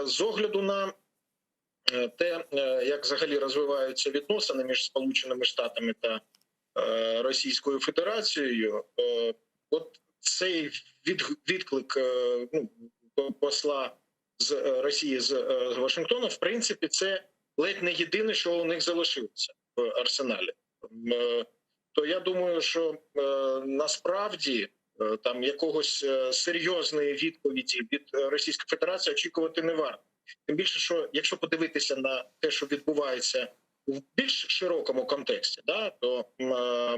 З огляду на те, як взагалі розвиваються відносини між Сполученими Штатами та Російською Федерацією, от цей відклик, ну, посла з Росії з Вашингтона, в принципі, це ледь не єдине, що у них залишилося в арсеналі. То я думаю, що насправді там якогось серйозної відповіді від Російської Федерації очікувати не варто. Тим більше, що якщо подивитися на те, що відбувається в більш широкому контексті, да, то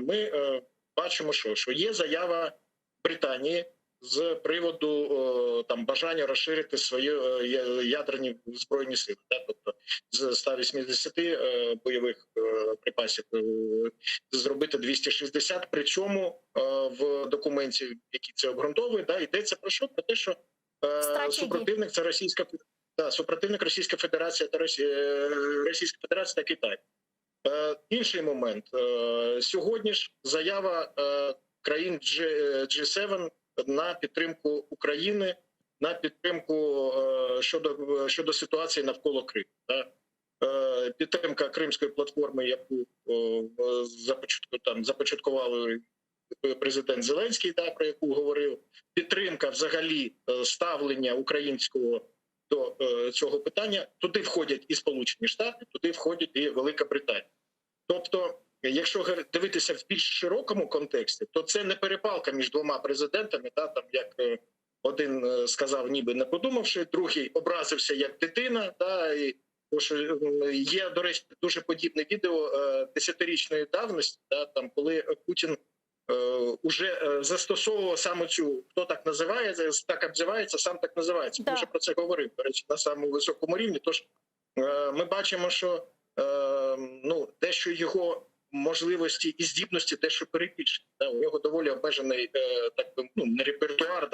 ми бачимо, що є заява Британії з приводу там бажання розширити свої ядерні збройні сили, да, тобто з 180 бойових припасів зробити 260, причому в документі, який це обґрунтовує, да, йдеться про що? Про те, що супротивник це супротивник Російська Федерація та Російська Федерація та Китай. Інший момент. Сьогодні ж заява країн G7 на підтримку України, на підтримку щодо ситуації навколо Криму. Підтримка Кримської платформи, яку започаткували президент Зеленський, про яку говорив, підтримка взагалі ставлення українського до цього питання. Туди входять і Сполучені Штати, туди входять і Велика Британія. Тобто, якщо дивитися в більш широкому контексті, то це не перепалка між двома президентами, там, як один сказав, ніби не подумавши, другий образився як дитина, і є, до речі, дуже подібне відео 10-річної давності, там, коли Путін уже застосовував саме цю, хто так називається, так обзивається, сам так називається. Ми вже про це говорив, до речі, на самому високому рівні. Тож ми бачимо, що дещо його можливості і здібності дещо перебільшені. У нього доволі обмежений не репертуар,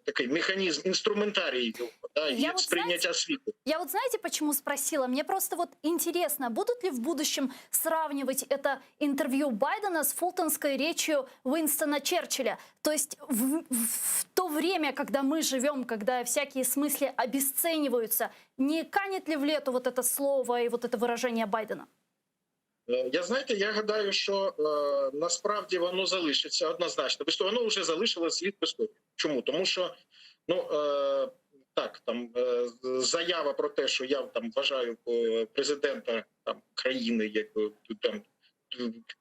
такий механізм, інструментарій да, Я і от, сприйняття світу. Я вот знаете, почему спросила? Мне просто вот интересно, будут ли в будущем сравнивать это интервью Байдена с фултонской речью Уинстона Черчилля? То есть в то время, когда мы живем, когда всякие смыслы обесцениваются, не канет ли в лету вот это слово и вот это выражение Байдена? Я гадаю, що насправді воно залишиться однозначно. Воно вже залишило слід в історії. Чому? Тому що, заява про те, що я там вважаю президента країни як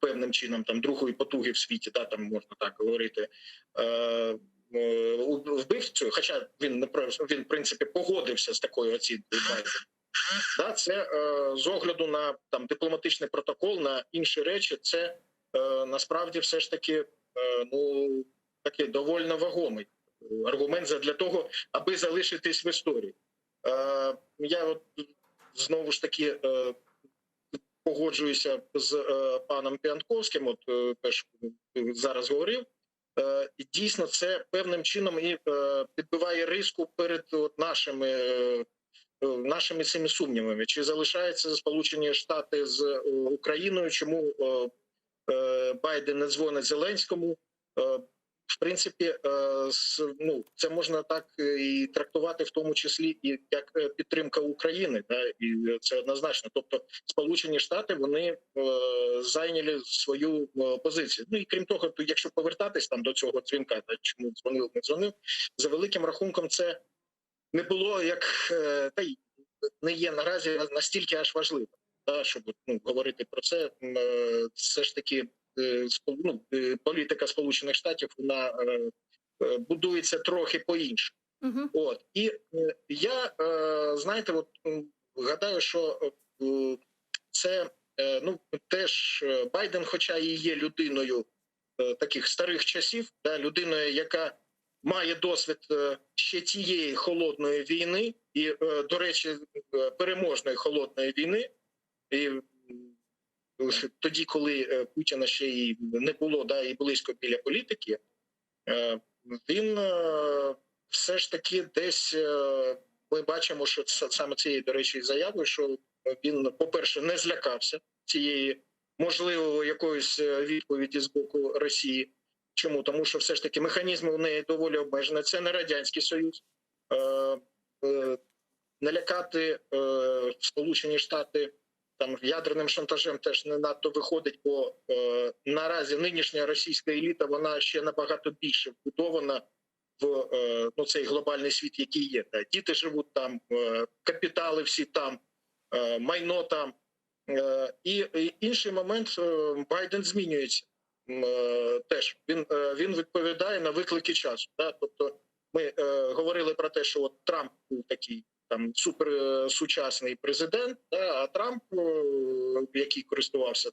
певним чином другої потуги в світі, там можна так говорити, вбивцю, хоча він в принципі погодився з такою оцінкою Байдена. Це з огляду на дипломатичний протокол, на інші речі, це насправді все ж таки такий доволі вагомий аргумент для того, аби залишитись в історії. Я знову ж таки погоджуюся з паном Піантковським, теж зараз говорив. І дійсно це певним чином і підбиває риску перед нашими цими сумнівами. Чи залишаються Сполучені Штати з Україною, чому Байден не дзвонить Зеленському? В принципі, це можна так і трактувати в тому числі і як підтримка України, і це однозначно. Тобто Сполучені Штати, вони зайняли свою позицію. І крім того, якщо повертатись до цього дзвінка, чому дзвонив, не дзвонив, за великим рахунком це не було та й не є наразі настільки аж важливо, щоб говорити про це. Все ж таки політика Сполучених Штатів, вона будується трохи по-іншому. І я, гадаю, що це теж Байден, хоча і є людиною таких старих часів, людиною, яка має досвід ще тієї холодної війни і, до речі, переможної холодної війни, і тоді, коли Путіна ще й не було, і близько біля політики, він все ж таки десь, ми бачимо, що саме цією, до речі, заявою, що він, по-перше, не злякався цієї можливої якоїсь відповіді з боку Росії. Чому? Тому що все ж таки механізми у неї доволі обмежені. Це не Радянський Союз. Налякати Сполучені Штати ядерним шантажем теж не надто виходить, бо наразі нинішня російська еліта, вона ще набагато більше вбудована в цей глобальний світ, який є. Діти живуть там, капітали всі там, майно там. І інший момент, Байден змінюється. Теж він відповідає на виклики часу. Тобто ми говорили про те, що Трамп був такий суперсучасний президент, а Трамп, який користувався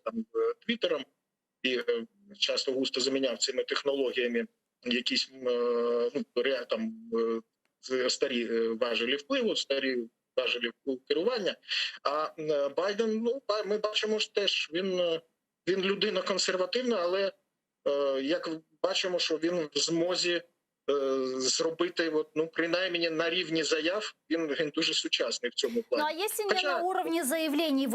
Твіттером і часто густо заміняв цими технологіями якісь старі важелі впливу, старі важелі керування. А Байден, ми бачимо ж теж, він людина консервативна, але як бачимо, що він в змозі зробити, принаймні на рівні заяв, він дуже сучасний в цьому плані. Ну а если не на уровне заявлений,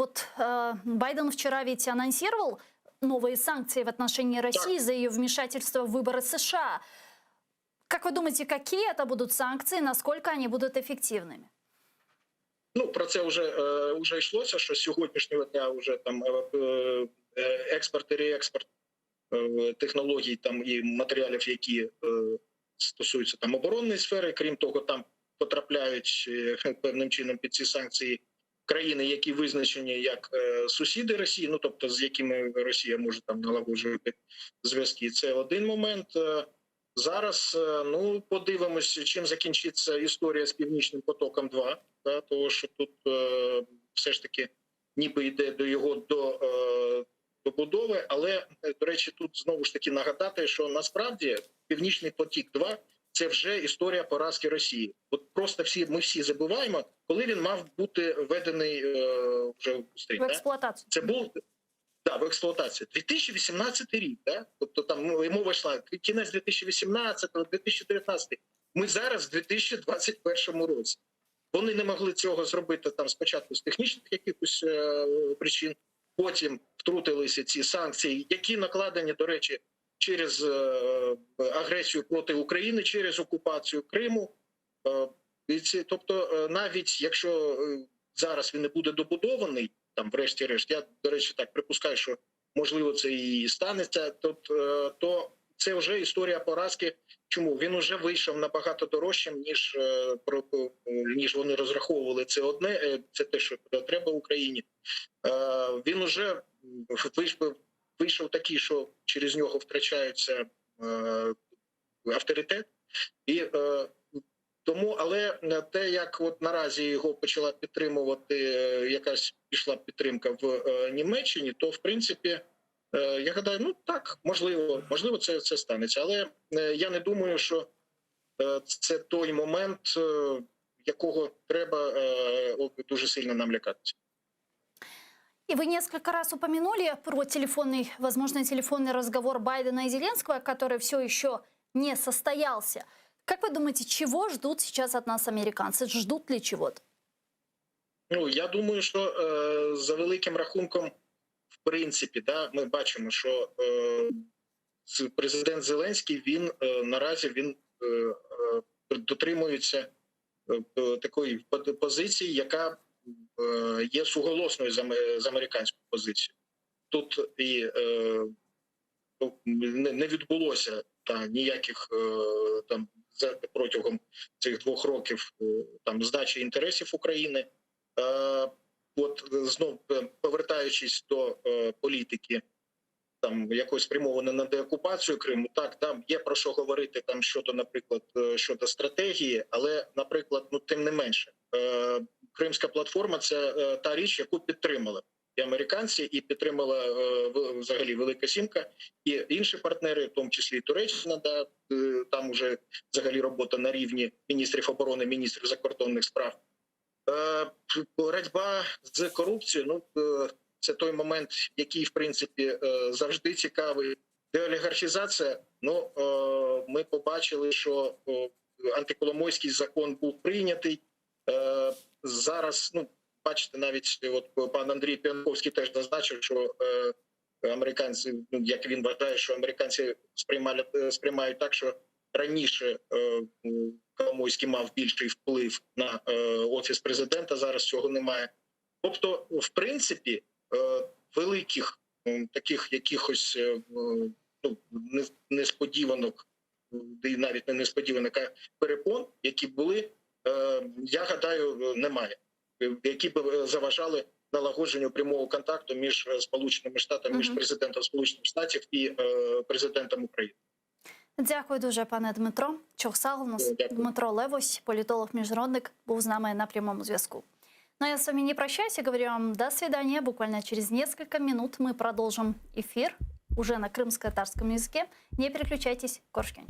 Байден вчера ведь анонсировал новые санкции в отношении России за ее вмешательство в выборы США. Как вы думаете, какие это будут санкции, насколько они будут эффективными? Про це вже йшлося, що з сьогоднішнього дня вже експорт і реекспорт технологій і матеріалів, які стосуються оборонної сфери. Крім того, там потрапляють певним чином під ці санкції країни, які визначені як сусіди Росії, тобто з якими Росія може налагоджувати зв'язки. Це один момент. Зараз, подивимося, чим закінчиться історія з Північним потоком-2, тому що тут все ж таки ніби йде до його добудови, але, до речі, тут знову ж таки нагадати, що насправді Північний потік-2 – це вже історія поразки Росії. Просто ми всі забуваємо, коли він мав бути введений вже в експлуатацію. Це був Да, в експлуатацію. 2018 рік, да? Тобто там мова йшла кінець 2018-го, 2019. Ми зараз в 2021 році. Вони не могли цього зробити там спочатку з технічних якихось причин, потім втрутилися ці санкції, які накладені, до речі, через агресію проти України, через окупацію Криму. Тобто навіть якщо зараз він не буде добудований, там врешті-решт, я, до речі, так припускаю, що можливо це і станеться, то це вже історія поразки. Чому? Він вже вийшов набагато дорожчим, ніж вони розраховували. Це одне, це те, що треба Україні. Він вже вийшов такий, що через нього втрачається авторитет. І тому, але те, як от наразі його почала підтримувати, якась пішла підтримка в Німеччині, то в принципі, я гадаю, ну так, можливо це станеться. Але я не думаю, що це той момент, якого треба дуже сильно нам лякатися. И вы несколько раз упомянули про возможный телефонный разговор Байдена и Зеленского, который все еще не состоялся. Как вы думаете, чего ждут сейчас от нас американцы? Ждут ли чего-то? Ну, я думаю, що за великим рахунком, в принципі, да, ми бачимо, що президент Зеленський, він наразі дотримується такої позиції, яка є суголосною з американською позицією. Тут і не відбулося ніяких там протягом цих 2 років там здачі інтересів України. От знов повертаючись до політики, там якось спрямоване на деокупацію Криму, так, там є про що говорити там щодо, наприклад, щодо стратегії, але, наприклад, ну тим не менше, Кримська платформа – це та річ, яку підтримали і американці, і підтримала взагалі Велика Сімка, і інші партнери, в тому числі і Туреччина, да, там вже взагалі робота на рівні міністрів оборони, міністрів закордонних справ. Боротьба з корупцією, ну, це той момент, який, в принципі, завжди цікавий. Деолігархізація, ну, ми побачили, що антиколомойський закон був прийнятий. Зараз, ну, бачите, навіть от пан Андрій Піанковський теж зазначив, що американці, ну, як він вважає, що американці сприймають так, що раніше Коломойський мав більший вплив на Офіс президента, зараз цього немає. Тобто, в принципі, великих таких якихось ну, несподіванок, і навіть не несподіванок, а перепон, які були, я гадаю, немає. Які б заважали налагодженню прямого контакту між Сполученими Штатами, між президентом Сполучених Штатів і президентом України. Дякую дуже, пане Дмитро. Чохсал, Дмитро Левось, політолог-міжнародник, був з нами на прямому зв'язку. Но я с вами не прощаюсь, я говорю вам до свидания. Буквально через несколько минут мы продолжим эфир уже на крымско-татарском языке. Не переключайтесь, Коршкевич.